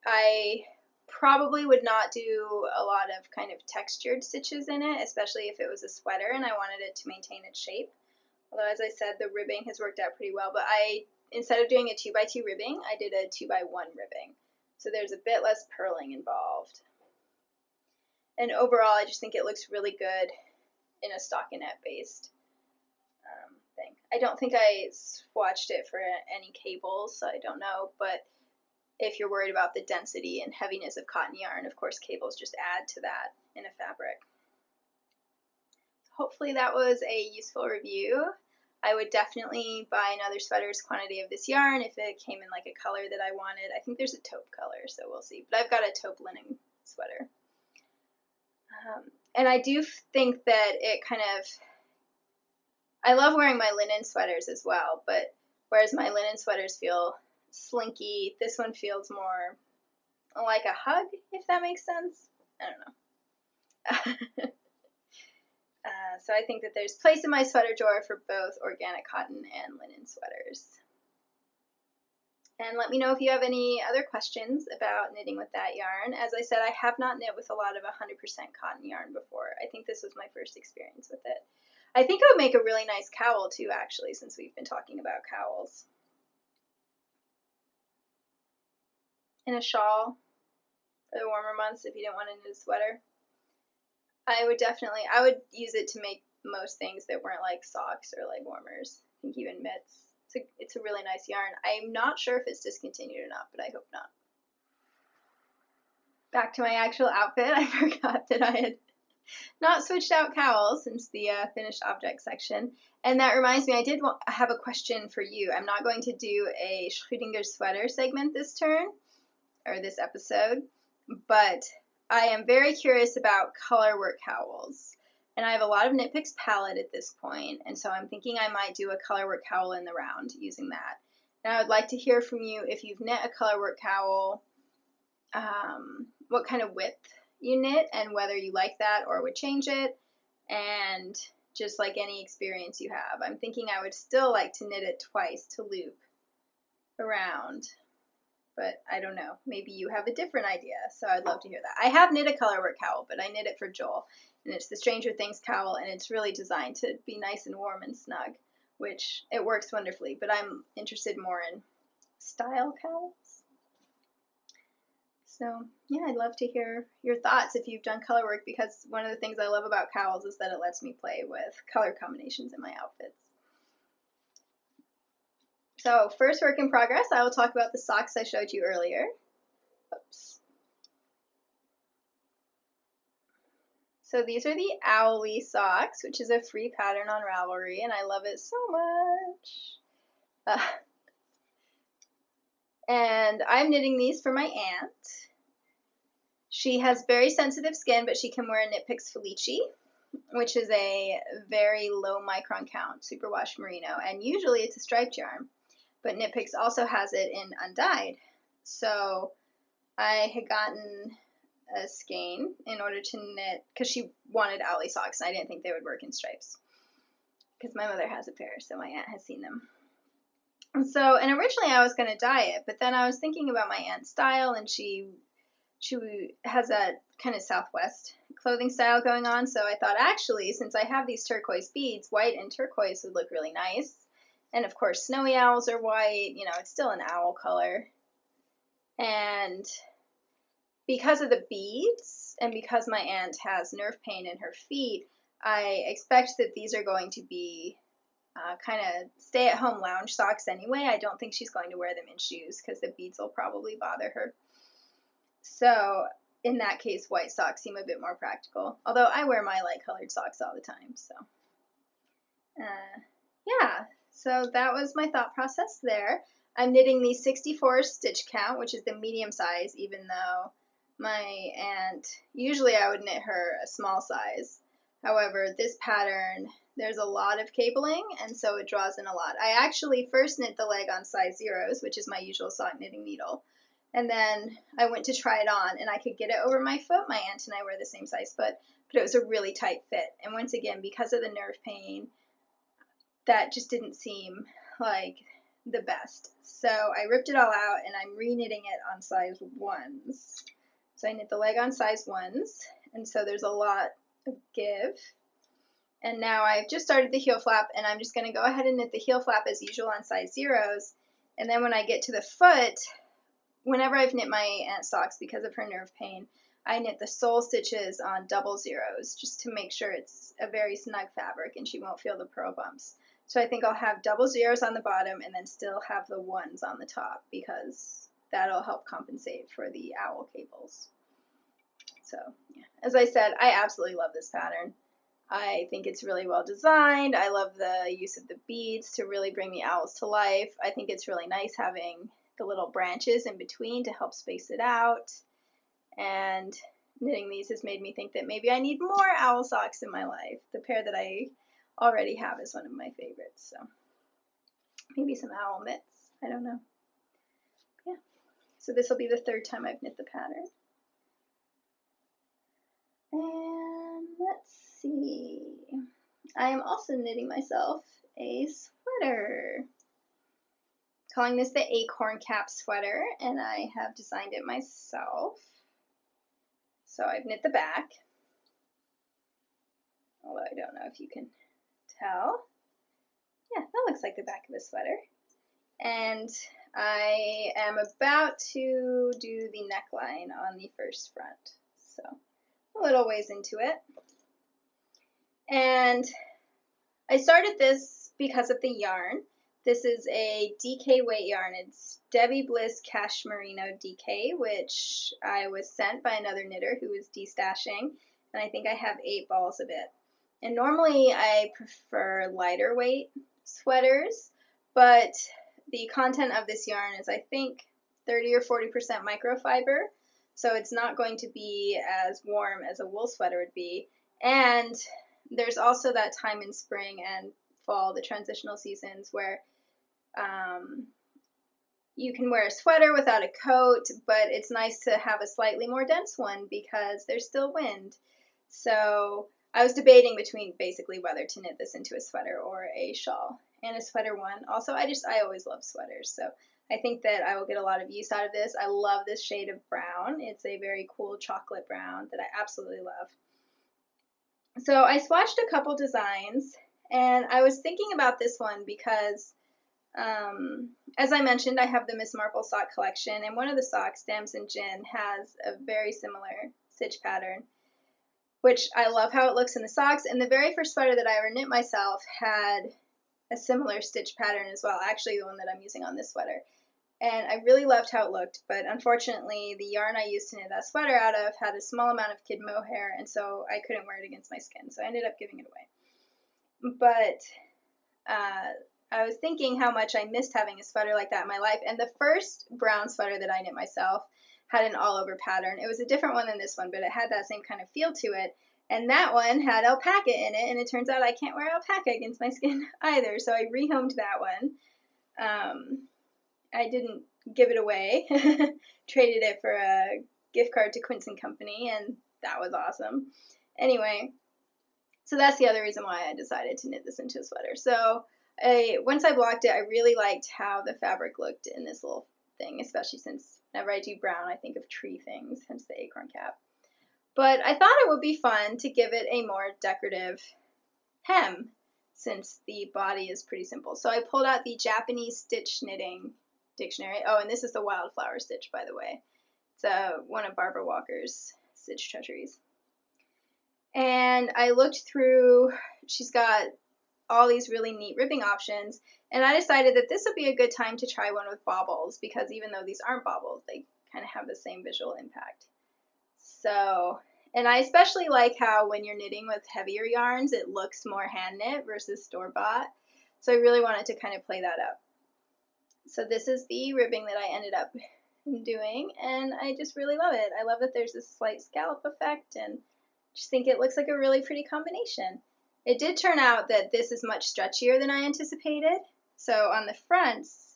Speaker 1: I probably would not do a lot of kind of textured stitches in it, especially if it was a sweater and I wanted it to maintain its shape. Although, as I said, the ribbing has worked out pretty well, but instead of doing a 2x2 ribbing, I did a 2x1 ribbing. So there's a bit less purling involved. And overall, I just think it looks really good in a stockinette based thing. I don't think I swatched it for any cables, so I don't know, but if you're worried about the density and heaviness of cotton yarn, of course cables just add to that in a fabric. Hopefully that was a useful review. I would definitely buy another sweater's quantity of this yarn if it came in like a color that I wanted. I think there's a taupe color, so we'll see. But I've got a taupe linen sweater. And I do think that it kind of I love wearing my linen sweaters as well, but whereas my linen sweaters feel slinky, this one feels more like a hug, if that makes sense. I don't know. So I think that there's place in my sweater drawer for both organic cotton and linen sweaters. And let me know if you have any other questions about knitting with that yarn. As I said, I have not knit with a lot of 100% cotton yarn before. I think this was my first experience with it. I think it would make a really nice cowl too, actually, since we've been talking about cowls. And a shawl for the warmer months if you didn't want to knit a sweater. I would use it to make most things that weren't like socks or leg warmers. I think even mitts. It's a really nice yarn. I'm not sure if it's discontinued or not, but I hope not. Back to my actual outfit. I forgot that I had not switched out cowls since the finished object section. And that reminds me, I did have a question for you. I'm not going to do a Schrödinger sweater segment this turn, or this episode, but I am very curious about colorwork cowls. And I have a lot of Knit Picks palette at this point, and so I'm thinking I might do a colorwork cowl in the round using that. And I would like to hear from you if you've knit a colorwork cowl, what kind of width you knit, and whether you like that or would change it, and just like any experience you have. I'm thinking I would still like to knit it twice to loop around, but I don't know. Maybe you have a different idea, so I'd love to hear that. I have knit a colorwork cowl, but I knit it for Joel, and it's the Stranger Things cowl, and it's really designed to be nice and warm and snug, which it works wonderfully, but I'm interested more in style cowls. So yeah, I'd love to hear your thoughts if you've done color work, because one of the things I love about cowls is that it lets me play with color combinations in my outfits. So first work in progress, I will talk about the socks I showed you earlier. Oops. So these are the Owly socks, which is a free pattern on Ravelry, and I love it so much. And I'm knitting these for my aunt. She has very sensitive skin, but she can wear Knit Picks Felici, which is a very low micron count superwash merino, and usually it's a striped yarn, but Knit Picks also has it in undyed. So I had gotten a skein in order to knit, because she wanted Owly socks, and I didn't think they would work in stripes, because my mother has a pair, so my aunt has seen them. And originally I was going to dye it, but then I was thinking about my aunt's style, and she has a kind of Southwest clothing style going on, so I thought, actually, since I have these turquoise beads, white and turquoise would look really nice. And of course, snowy owls are white, you know, it's still an owl color. And because of the beads, and because my aunt has nerve pain in her feet, I expect that these are going to be kind of stay-at-home lounge socks anyway. I don't think she's going to wear them in shoes, because the beads will probably bother her. So in that case, white socks seem a bit more practical, although I wear my light colored socks all the time. So yeah, so that was my thought process there. I'm knitting the 64 stitch count, which is the medium size, even though my aunt, usually I would knit her a small size. However, this pattern, there's a lot of cabling, and so it draws in a lot. I actually first knit the leg on size 0s, which is my usual sock knitting needle. And then I went to try it on, and I could get it over my foot. My aunt and I wear the same size foot, but it was a really tight fit. And once again, because of the nerve pain, that just didn't seem like the best. So I ripped it all out, and I'm re-knitting it on size 1s. So I knit the leg on size 1s, and so there's a lot of give. And now I've just started the heel flap, and I'm just going to go ahead and knit the heel flap as usual on size 0s. And then when I get to the foot, whenever I've knit my aunt's socks because of her nerve pain, I knit the sole stitches on double 0s just to make sure it's a very snug fabric and she won't feel the purl bumps. So I think I'll have double 0s on the bottom and then still have the 1s on the top, because that'll help compensate for the owl cables. So yeah. As I said, I absolutely love this pattern. I think it's really well designed. I love the use of the beads to really bring the owls to life. I think it's really nice having the little branches in between to help space it out. And knitting these has made me think that maybe I need more owl socks in my life. The pair that I already have as one of my favorites. So maybe some owl mitts, I don't know. Yeah, so this will be the third time I've knit the pattern. And let's see, I am also knitting myself a sweater, calling this the Acorn Cap Sweater, and I have designed it myself. So I've knit the back, although I don't know if you can tell. Yeah, that looks like the back of a sweater. And I am about to do the neckline on the first front, so a little ways into it. And I started this because of the yarn. This is a DK weight yarn. It's Debbie Bliss Cash Merino DK, which I was sent by another knitter who was destashing, and I think I have 8 balls of it. And normally I prefer lighter weight sweaters, but the content of this yarn is, I think, 30 or 40% microfiber, so it's not going to be as warm as a wool sweater would be. And there's also that time in spring and fall, the transitional seasons, where you can wear a sweater without a coat, but it's nice to have a slightly more dense one because there's still wind. So I was debating between basically whether to knit this into a sweater or a shawl, and a sweater one. Also, I always love sweaters, so I think that I will get a lot of use out of this. I love this shade of brown. It's a very cool chocolate brown that I absolutely love. So I swatched a couple designs, and I was thinking about this one because, as I mentioned, I have the Miss Marple sock collection, and one of the socks, Damson Gin, has a very similar stitch pattern, which I love how it looks in the socks. And the very first sweater that I ever knit myself had a similar stitch pattern as well, actually the one that I'm using on this sweater. And I really loved how it looked, but unfortunately the yarn I used to knit that sweater out of had a small amount of kid mohair, and so I couldn't wear it against my skin, so I ended up giving it away. But I was thinking how much I missed having a sweater like that in my life, and the first brown sweater that I knit myself had an all-over pattern. It was a different one than this one, but it had that same kind of feel to it, and that one had alpaca in it, and it turns out I can't wear alpaca against my skin either, so I rehomed that one. I didn't give it away, traded it for a gift card to Quince & Company, and that was awesome. Anyway, so that's the other reason why I decided to knit this into a sweater. So once I blocked it, I really liked how the fabric looked in this little thing, especially since whenever I do brown, I think of tree things, hence the acorn cap. But I thought it would be fun to give it a more decorative hem, since the body is pretty simple. So I pulled out the Japanese Stitch Knitting Dictionary. Oh, and this is the Wildflower Stitch, by the way. It's one of Barbara Walker's stitch treasuries. And I looked through, she's got all these really neat ribbing options, and I decided that this would be a good time to try one with baubles, because even though these aren't baubles, they kind of have the same visual impact. So, and I especially like how when you're knitting with heavier yarns, it looks more hand knit versus store-bought. So I really wanted to kind of play that up. So this is the ribbing that I ended up doing, and I just really love it. I love that there's this slight scallop effect, and just think it looks like a really pretty combination. It did turn out that this is much stretchier than I anticipated. So on the fronts,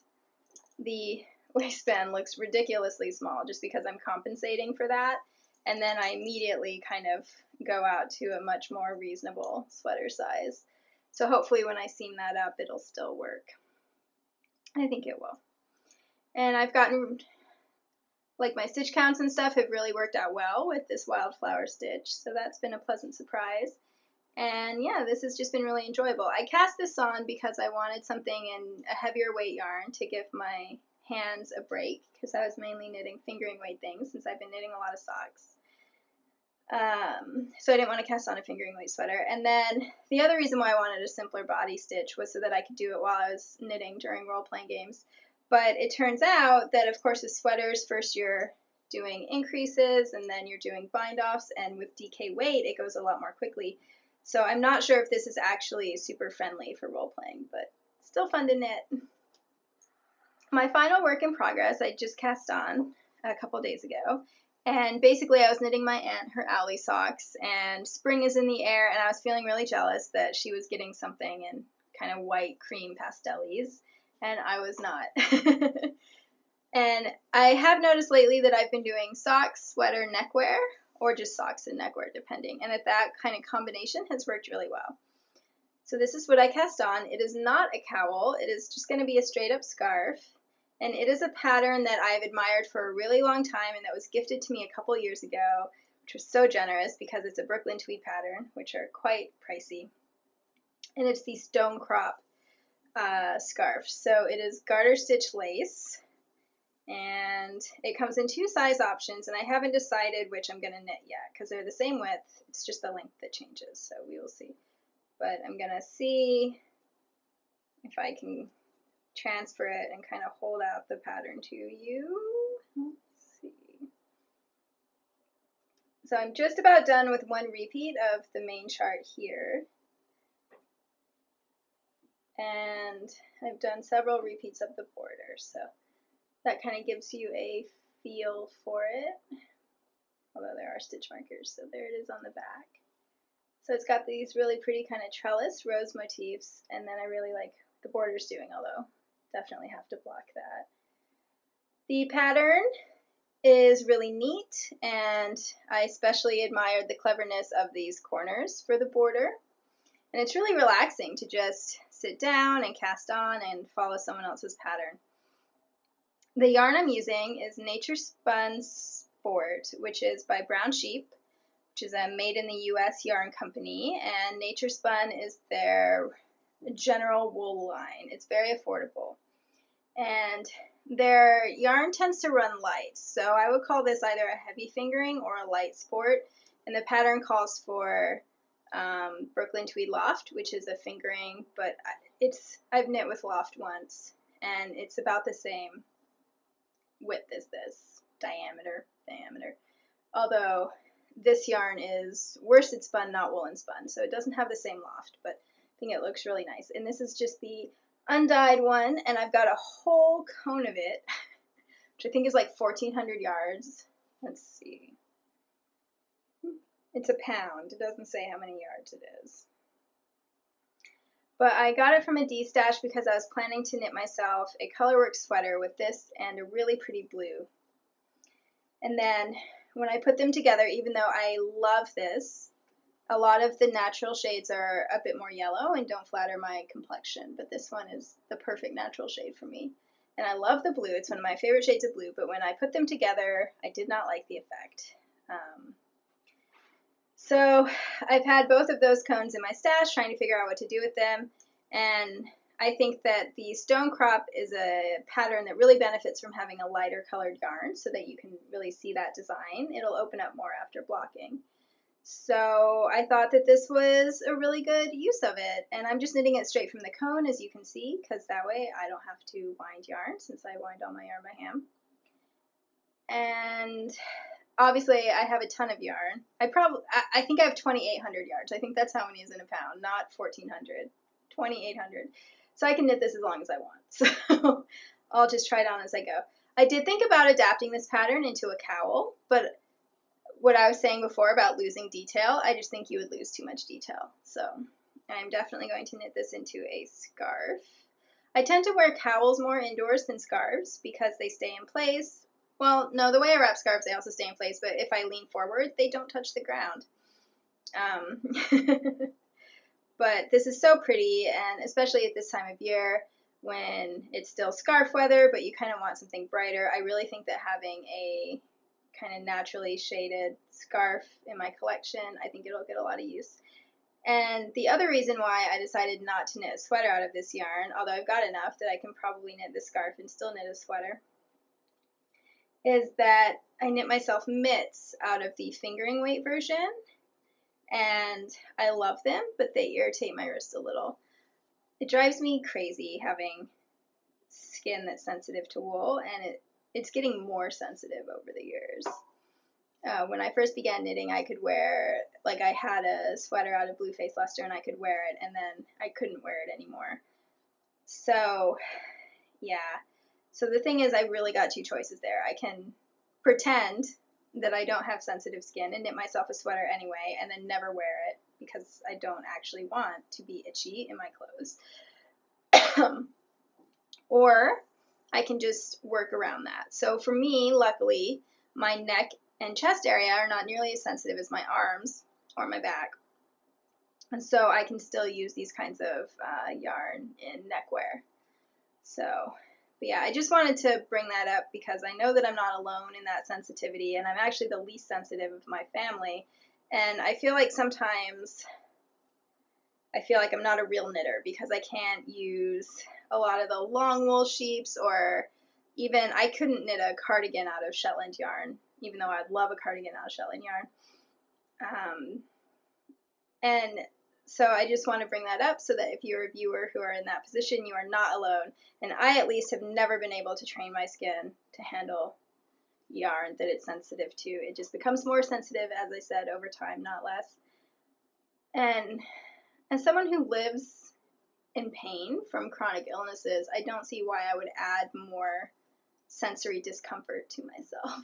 Speaker 1: the waistband looks ridiculously small just because I'm compensating for that. And then I immediately kind of go out to a much more reasonable sweater size. So hopefully when I seam that up, it'll still work. I think it will. And I've gotten, like, my stitch counts and stuff have really worked out well with this wildflower stitch, so that's been a pleasant surprise. And yeah, this has just been really enjoyable. I cast this on because I wanted something in a heavier weight yarn to give my hands a break, because I was mainly knitting fingering weight things since I've been knitting a lot of socks. So I didn't want to cast on a fingering weight sweater. And then the other reason why I wanted a simpler body stitch was so that I could do it while I was knitting during role-playing games. But it turns out that, of course, with sweaters, first you're doing increases and then you're doing bind-offs, and with DK weight, it goes a lot more quickly. So I'm not sure if this is actually super friendly for role-playing, but still fun to knit. My final work in progress I just cast on a couple days ago, And basically I was knitting my aunt her owlie socks, and spring is in the air, and I was feeling really jealous that she was getting something in kind of white cream pastellies, and I was not. And I have noticed lately that I've been doing socks, sweater, neckwear, or just socks and neckwear depending, and that kind of combination has worked really well. So this is what I cast on. It is not a cowl, it is just going to be a straight up scarf. And it is a pattern that I've admired for a really long time and that was gifted to me a couple years ago, which was so generous because it's a Brooklyn tweed pattern, which are quite pricey. And it's the Stonecrop Scarf. So it is garter stitch lace, and it comes in 2 size options, and I haven't decided which I'm going to knit yet because they're the same width, it's just the length that changes, so we will see. But I'm going to see if I can transfer it and kind of hold out the pattern to you. Let's see. So I'm just about done with 1 repeat of the main chart here. And I've done several repeats of the border, so that kind of gives you a feel for it. Although there are stitch markers, so there it is on the back. So it's got these really pretty kind of trellis rose motifs, and then I really like the border's doing, although definitely have to block that. The pattern is really neat, and I especially admired the cleverness of these corners for the border. And it's really relaxing to just sit down and cast on and follow someone else's pattern. The yarn I'm using is Nature Spun Sport, which is by Brown Sheep, which is a made in the US yarn company, and Nature Spun is their general wool line. It's very affordable. And their yarn tends to run light, so I would call this either a heavy fingering or a light sport, and the pattern calls for Brooklyn Tweed Loft, which is a fingering, but I've knit with Loft once, and it's about the same width as this, diameter, although this yarn is worsted spun, not woolen spun, so it doesn't have the same loft, but I think it looks really nice. And this is just the undyed one, and I've got a whole cone of it, which I think is like 1,400 yards. Let's see. It's a pound. It doesn't say how many yards it is. But I got it from a D-stash because I was planning to knit myself a colorwork sweater with this and a really pretty blue. And then when I put them together, even though I love this, a lot of the natural shades are a bit more yellow and don't flatter my complexion, but this one is the perfect natural shade for me. And I love the blue. It's one of my favorite shades of blue, but when I put them together, I did not like the effect. So I've had both of those cones in my stash trying to figure out what to do with them, and I think that the Stonecrop is a pattern that really benefits from having a lighter colored yarn so that you can really see that design. It'll open up more after blocking. So I thought that this was a really good use of it, and I'm just knitting it straight from the cone, as you can see, because that way I don't have to wind yarn since I wind all my yarn by hand. And obviously I have a ton of yarn. I think I have 2,800 yards. I think that's how many is in a pound, not 1,400, 2,800. So I can knit this as long as I want. So I'll just try it on as I go. I did think about adapting this pattern into a cowl, but what I was saying before about losing detail, I just think you would lose too much detail. So I'm definitely going to knit this into a scarf. I tend to wear cowls more indoors than scarves because they stay in place. Well, no, the way I wrap scarves, they also stay in place, but if I lean forward, they don't touch the ground. But this is so pretty, and especially at this time of year when it's still scarf weather, but you kind of want something brighter. I really think that having a kind of naturally shaded scarf in my collection, I think it'll get a lot of use. And the other reason why I decided not to knit a sweater out of this yarn, although I've got enough that I can probably knit the scarf and still knit a sweater, is that I knit myself mitts out of the fingering weight version, and I love them, but they irritate my wrist a little. It drives me crazy having skin that's sensitive to wool, and it's getting more sensitive over the years. When I first began knitting, I could wear, like I had a sweater out of Blue Face Luster and I could wear it, and then I couldn't wear it anymore. So, yeah. So the thing is, I really got 2 choices there. I can pretend that I don't have sensitive skin and knit myself a sweater anyway and then never wear it because I don't actually want to be itchy in my clothes. Or I can just work around that. So for me, luckily, my neck and chest area are not nearly as sensitive as my arms or my back. And so I can still use these kinds of yarn in neckwear. So, but yeah, I just wanted to bring that up because I know that I'm not alone in that sensitivity, and I'm actually the least sensitive of my family. And I feel like sometimes I feel like I'm not a real knitter because I can't use a lot of the long wool sheeps, or even I couldn't knit a cardigan out of Shetland yarn, even though I'd love a cardigan out of Shetland yarn. And so I just want to bring that up so that if you're a viewer who are in that position, you are not alone. And I at least have never been able to train my skin to handle yarn that it's sensitive to. It just becomes more sensitive, as I said, over time, not less. And as someone who lives in pain from chronic illnesses, I don't see why I would add more sensory discomfort to myself.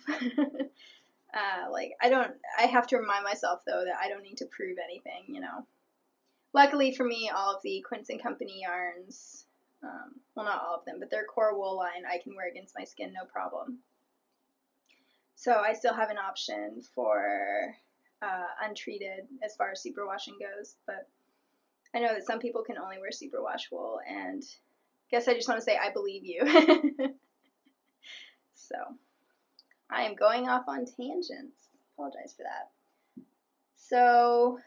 Speaker 1: I have to remind myself, though, that I don't need to prove anything, you know. Luckily for me, all of the Quince & Company yarns, well, not all of them, but their core wool line I can wear against my skin no problem. So I still have an option for untreated as far as superwashing goes, but I know that some people can only wear superwash wool, and I guess I just want to say I believe you. So I am going off on tangents. Apologize for that. So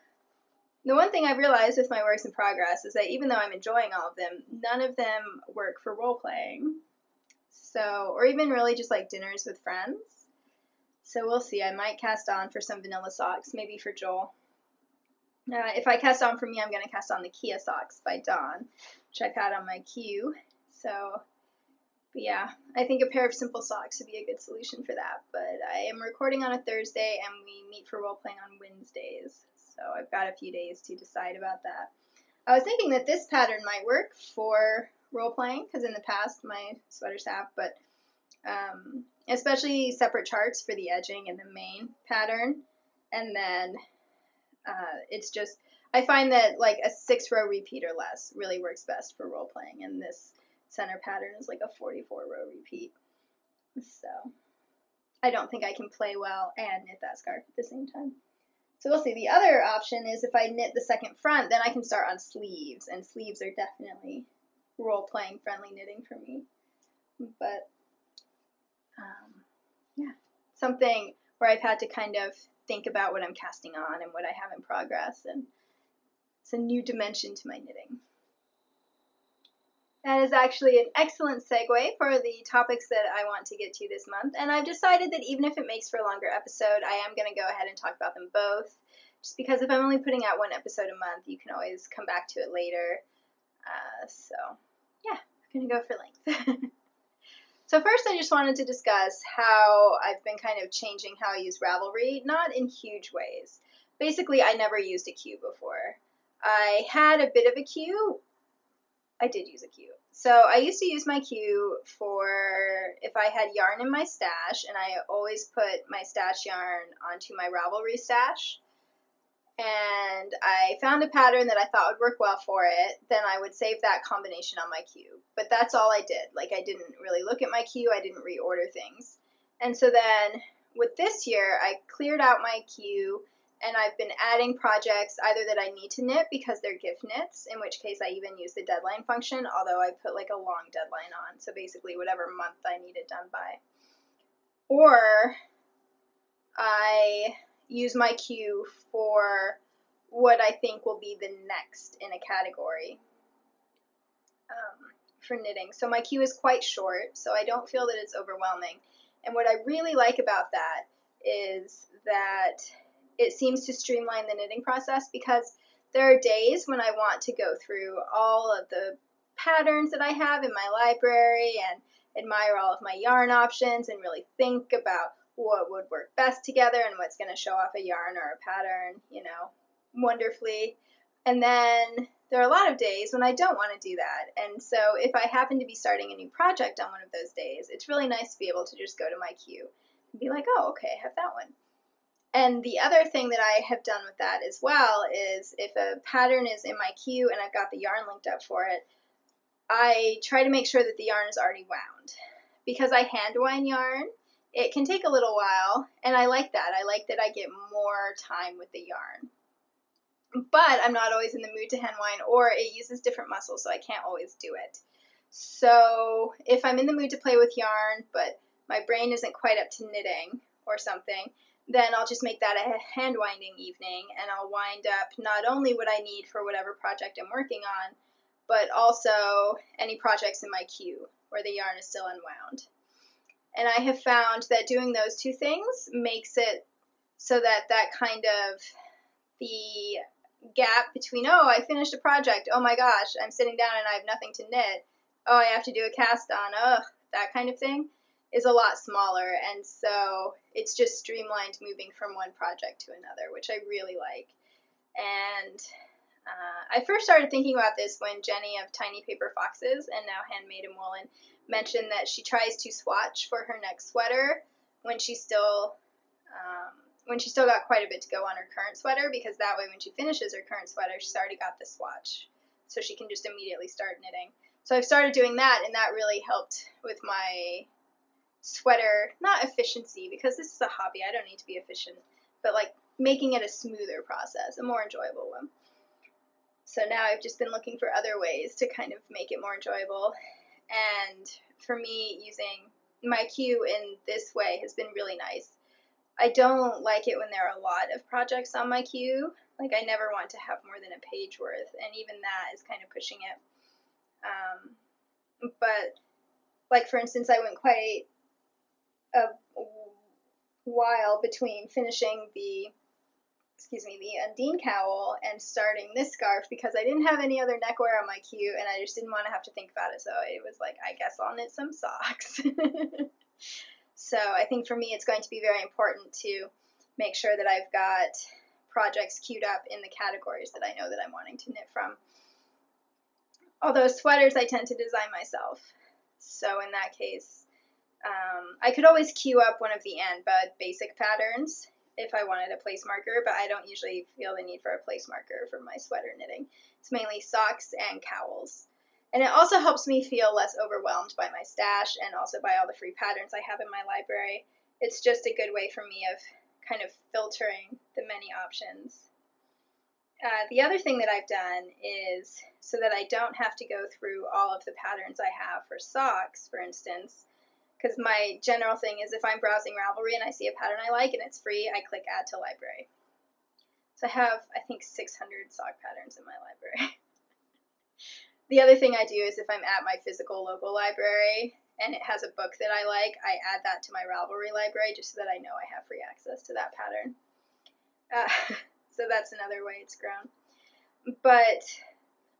Speaker 1: the one thing I've realized with my works in progress is that even though I'm enjoying all of them, none of them work for role playing. So, or even really just like dinners with friends. So we'll see. I might cast on for some vanilla socks, maybe for Joel. If I cast on for me, I'm going to cast on the Kia socks by Dawn, which I've had on my queue. So, but yeah, I think a pair of simple socks would be a good solution for that. But I am recording on a Thursday, and we meet for role playing on Wednesdays. So I've got a few days to decide about that. I was thinking that this pattern might work for role playing, because in the past my sweaters have, but especially separate charts for the edging and the main pattern. And then it's just, I find that like a 6-row repeat or less really works best for role playing, and this center pattern is like a 44-row repeat. So I don't think I can play well and knit that scarf at the same time. So we'll see. The other option is if I knit the second front, then I can start on sleeves, and sleeves are definitely role-playing friendly knitting for me. But yeah, something where I've had to kind of think about what I'm casting on and what I have in progress, and it's a new dimension to my knitting. That is actually an excellent segue for the topics that I want to get to this month, and I've decided that even if it makes for a longer episode, I am going to go ahead and talk about them both, just because if I'm only putting out one episode a month, you can always come back to it later. So yeah, I'm going to go for length. So first I just wanted to discuss how I've been kind of changing how I use Ravelry, not in huge ways. Basically, I never used a queue before. I had a bit of a queue. I did use a queue. So I used to use my queue for if I had yarn in my stash, and I always put my stash yarn onto my Ravelry stash. And I found a pattern that I thought would work well for it, then I would save that combination on my queue. But that's all I did. Like, I didn't really look at my queue, I didn't reorder things. And so then, with this year, I cleared out my queue, and I've been adding projects either that I need to knit because they're gift knits, in which case I even use the deadline function, although I put like a long deadline on, so basically whatever month I need it done by. Or I use my queue for what I think will be the next in a category for knitting. So my queue is quite short, so I don't feel that it's overwhelming. And what I really like about that is that it seems to streamline the knitting process, because there are days when I want to go through all of the patterns that I have in my library and admire all of my yarn options and really think about what would work best together and what's going to show off a yarn or a pattern, you know, wonderfully. And then there are a lot of days when I don't want to do that. And so if I happen to be starting a new project on one of those days, it's really nice to be able to just go to my queue, be like, oh, okay, I have that one. And the other thing that I have done with that as well is if a pattern is in my queue and I've got the yarn linked up for it, I try to make sure that the yarn is already wound. Because I hand wind yarn, it can take a little while, and I like that. I like that I get more time with the yarn. But I'm not always in the mood to hand wind, or it uses different muscles, so I can't always do it. So if I'm in the mood to play with yarn, but my brain isn't quite up to knitting or something, then I'll just make that a hand winding evening, and I'll wind up not only what I need for whatever project I'm working on, but also any projects in my queue where the yarn is still unwound. And I have found that doing those two things makes it so that that kind of the gap between, oh, I finished a project, oh my gosh, I'm sitting down and I have nothing to knit, oh, I have to do a cast on, ugh, that kind of thing, is a lot smaller. And so it's just streamlined moving from one project to another, which I really like. And I first started thinking about this when Jenny of Tiny Paper Foxes, and now Handmade in Woolen, mentioned that she tries to swatch for her next sweater when she still got quite a bit to go on her current sweater, because that way when she finishes her current sweater, she's already got the swatch, so she can just immediately start knitting. So I've started doing that, and that really helped with my sweater, not efficiency, because this is a hobby, I don't need to be efficient, but like making it a smoother process, a more enjoyable one. So now I've just been looking for other ways to kind of make it more enjoyable. And for me, using my queue in this way has been really nice. I don't like it when there are a lot of projects on my queue. Like, I never want to have more than a page worth, and even that is kind of pushing it. But, like, for instance, I went quite a while between finishing the Undine Cowl and starting this scarf, because I didn't have any other neckwear on my queue, and I just didn't want to have to think about it, so it was like, I guess I'll knit some socks. So I think for me it's going to be very important to make sure that I've got projects queued up in the categories that I know that I'm wanting to knit from. Although sweaters I tend to design myself, so in that case I could always queue up one of the Anba basic patterns if I wanted a place marker, but I don't usually feel the need for a place marker for my sweater knitting. It's mainly socks and cowls. And it also helps me feel less overwhelmed by my stash and also by all the free patterns I have in my library. It's just a good way for me of kind of filtering the many options. The other thing that I've done is, so that I don't have to go through all of the patterns I have for socks, for instance, because my general thing is if I'm browsing Ravelry and I see a pattern I like and it's free, I click Add to Library. So I have, I think, 600 sock patterns in my library. The other thing I do is if I'm at my physical local library and it has a book that I like, I add that to my Ravelry library just so that I know I have free access to that pattern. So that's another way it's grown. But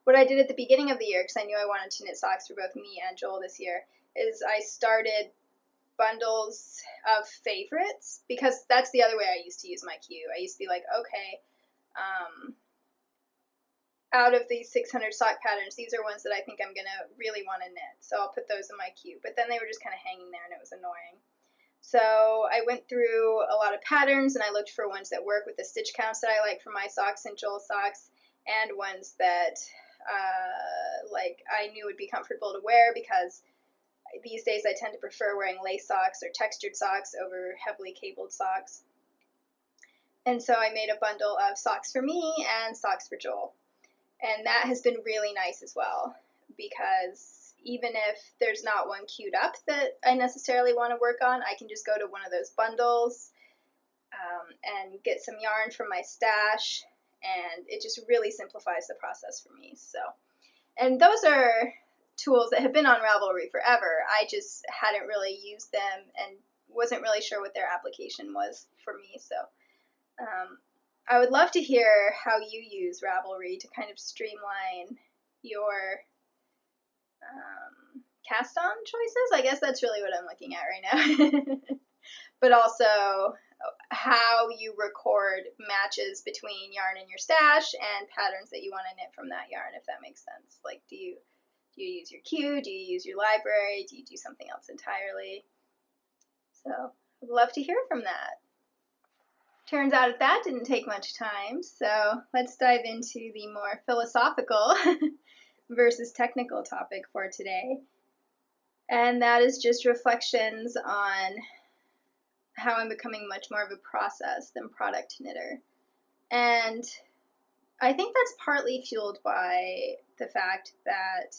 Speaker 1: what I did at the beginning of the year, because I knew I wanted to knit socks for both me and Joel this year, is I started bundles of favorites, because that's the other way I used to use my queue. I used to be like, okay, out of these 600 sock patterns, these are ones that I think I'm going to really want to knit, so I'll put those in my queue. But then they were just kind of hanging there, and it was annoying. So I went through a lot of patterns, and I looked for ones that work with the stitch counts that I like for my socks and Joel's socks, and ones that like I knew would be comfortable to wear, because these days I tend to prefer wearing lace socks or textured socks over heavily cabled socks. And so I made a bundle of socks for me and socks for Joel. And that has been really nice as well, because even if there's not one queued up that I necessarily want to work on, I can just go to one of those bundles and get some yarn from my stash, and it just really simplifies the process for me. So, and those are tools that have been on Ravelry forever. I just hadn't really used them and wasn't really sure what their application was for me. So I would love to hear how you use Ravelry to kind of streamline your cast-on choices. I guess that's really what I'm looking at right now. But also how you record matches between yarn in your stash and patterns that you want to knit from that yarn, if that makes sense. Like, do you use your queue? Do you use your library? Do you do something else entirely? So I'd love to hear from that. Turns out that didn't take much time, so let's dive into the more philosophical versus technical topic for today. And that is just reflections on how I'm becoming much more of a process than product knitter. And I think that's partly fueled by the fact that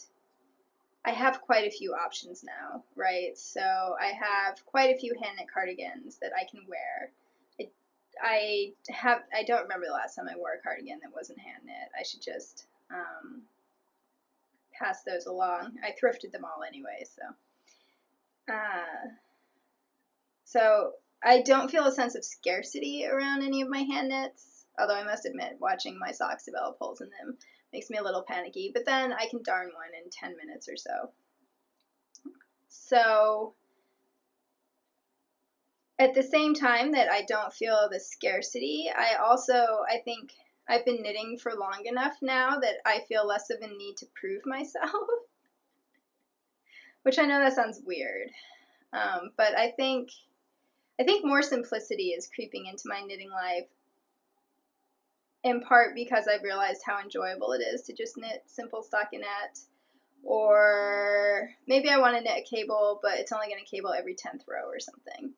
Speaker 1: I have quite a few options now, right? So I have quite a few hand knit cardigans that I can wear. I don't remember the last time I wore a cardigan that wasn't hand knit. I should just pass those along. I thrifted them all anyway, so I don't feel a sense of scarcity around any of my hand knits, although I must admit watching my socks develop holes in them makes me a little panicky, but then I can darn one in 10 minutes or so. So at the same time that I don't feel the scarcity, I think I've been knitting for long enough now that I feel less of a need to prove myself, which I know that sounds weird, but I think more simplicity is creeping into my knitting life, in part because I've realized how enjoyable it is to just knit simple stockinette, or maybe I want to knit a cable, but it's only going to cable every 10th row or something.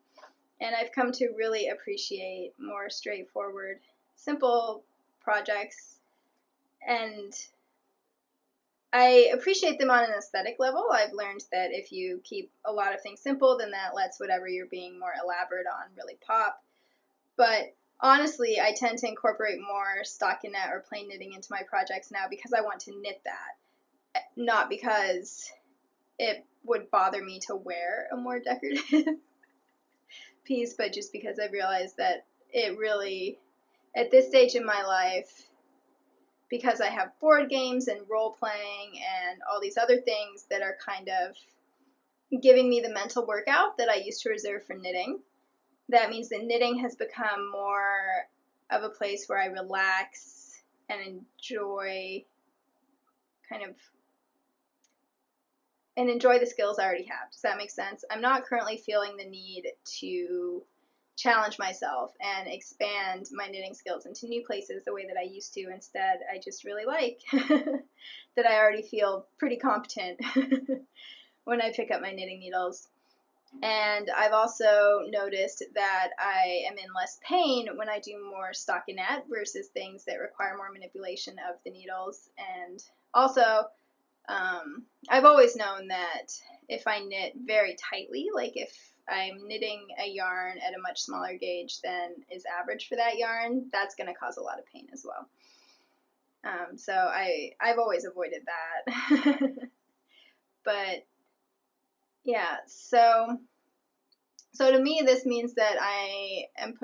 Speaker 1: And I've come to really appreciate more straightforward, simple projects, and I appreciate them on an aesthetic level. I've learned that if you keep a lot of things simple, then that lets whatever you're being more elaborate on really pop. But honestly, I tend to incorporate more stockinette or plain knitting into my projects now because I want to knit that, not because it would bother me to wear a more decorative piece, but just because I've realized that it really, at this stage in my life, because I have board games and role playing and all these other things that are kind of giving me the mental workout that I used to reserve for knitting, that means that knitting has become more of a place where I relax and enjoy the skills I already have. Does that make sense? I'm not currently feeling the need to challenge myself and expand my knitting skills into new places the way that I used to. Instead, I just really like that I already feel pretty competent when I pick up my knitting needles. And I've also noticed that I am in less pain when I do more stockinette versus things that require more manipulation of the needles. And also, I've always known that if I knit very tightly, like if I'm knitting a yarn at a much smaller gauge than is average for that yarn, that's going to cause a lot of pain as well. So I've always avoided that. But yeah, so to me this means that I am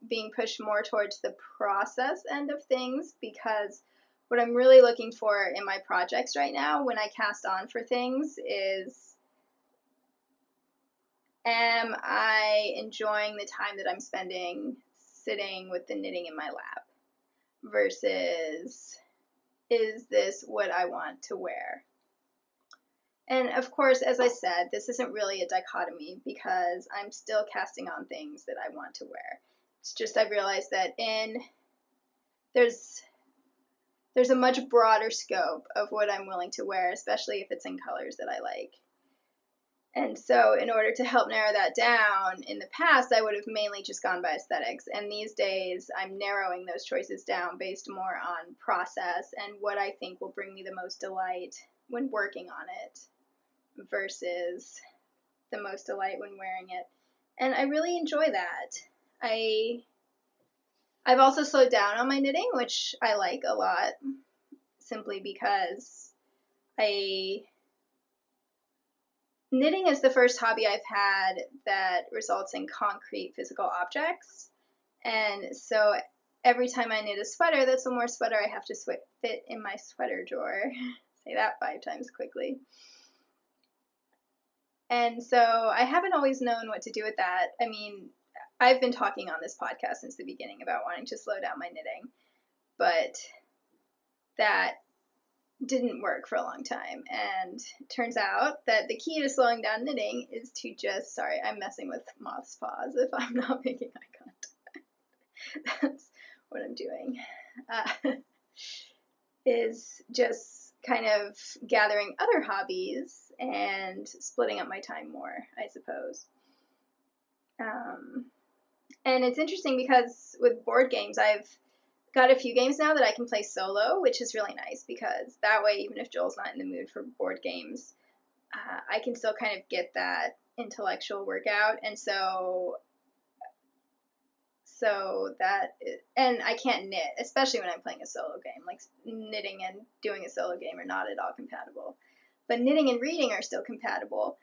Speaker 1: being pushed more towards the process end of things, because what I'm really looking for in my projects right now when I cast on for things is, am I enjoying the time that I'm spending sitting with the knitting in my lap versus, is this what I want to wear? And of course, as I said, this isn't really a dichotomy because I'm still casting on things that I want to wear. It's just I've realized that there's a much broader scope of what I'm willing to wear, especially if it's in colors that I like. And so in order to help narrow that down, in the past I would have mainly just gone by aesthetics, and these days I'm narrowing those choices down based more on process and what I think will bring me the most delight when working on it versus the most delight when wearing it. And I really enjoy that. I've also slowed down on my knitting, which I like a lot, simply because knitting is the first hobby I've had that results in concrete physical objects. And so every time I knit a sweater, that's one more sweater I have to fit in my sweater drawer. Say that 5 times quickly. And so I haven't always known what to do with that. I mean, I've been talking on this podcast since the beginning about wanting to slow down my knitting, but that didn't work for a long time, and it turns out that the key to slowing down knitting is to just, sorry, I'm messing with moth's paws if I'm not making eye contact. That's what I'm doing. Is just kind of gathering other hobbies and splitting up my time more, I suppose. And it's interesting because with board games, I've got a few games now that I can play solo, which is really nice because that way, even if Joel's not in the mood for board games, I can still kind of get that intellectual workout. And so that, and I can't knit, especially when I'm playing a solo game. Like knitting and doing a solo game are not at all compatible. But knitting and reading are still compatible.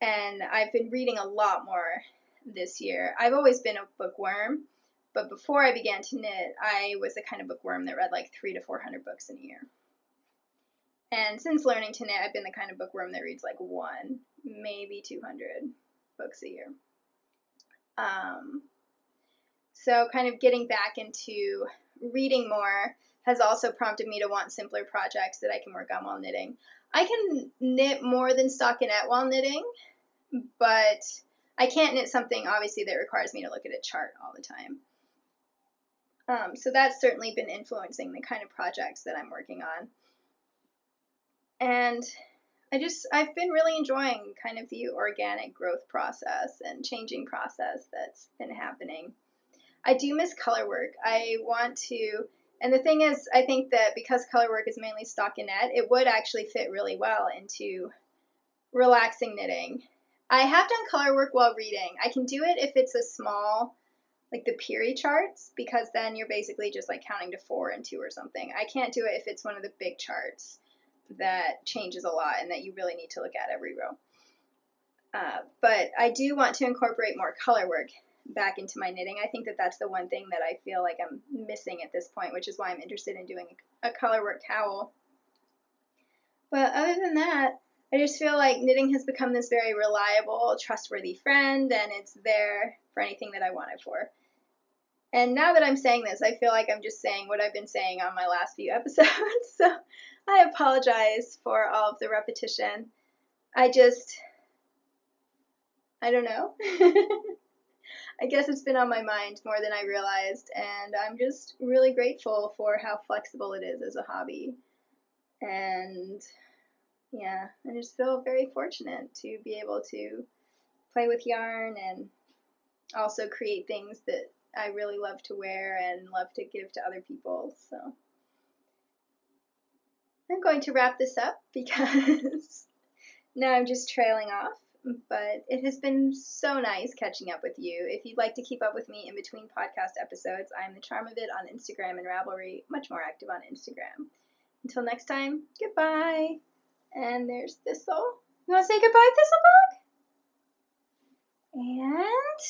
Speaker 1: And I've been reading a lot more this year. I've always been a bookworm, but before I began to knit, I was the kind of bookworm that read like 300 to 400 books in a year. And since learning to knit, I've been the kind of bookworm that reads like 1, maybe 200 books a year. So kind of getting back into reading more has also prompted me to want simpler projects that I can work on while knitting. I can knit more than stockinette while knitting, but I can't knit something, obviously, that requires me to look at a chart all the time. So that's certainly been influencing the kind of projects that I'm working on. And I've been really enjoying kind of the organic growth process and changing process that's been happening. I do miss color work. I want to, and the thing is, I think that because color work is mainly stockinette, it would actually fit really well into relaxing knitting. I have done color work while reading. I can do it if it's a small, like the Peary charts, because then you're basically just like counting to 4 and 2 or something. I can't do it if it's one of the big charts that changes a lot and that you really need to look at every row. But I do want to incorporate more color work back into my knitting. I think that that's the one thing that I feel like I'm missing at this point, which is why I'm interested in doing a color work cowl. But other than that, I just feel like knitting has become this very reliable, trustworthy friend, and it's there for anything that I want it for. And now that I'm saying this, I feel like I'm just saying what I've been saying on my last few episodes, so I apologize for all of the repetition. I don't know. I guess it's been on my mind more than I realized, and I'm just really grateful for how flexible it is as a hobby. And yeah, I just feel very fortunate to be able to play with yarn and also create things that I really love to wear and love to give to other people. So I'm going to wrap this up because now I'm just trailing off. But it has been so nice catching up with you. If you'd like to keep up with me in between podcast episodes, I'm the Charm of It on Instagram and Ravelry, much more active on Instagram. Until next time, goodbye. And there's Thistle. You want to say goodbye, Thistlebug? And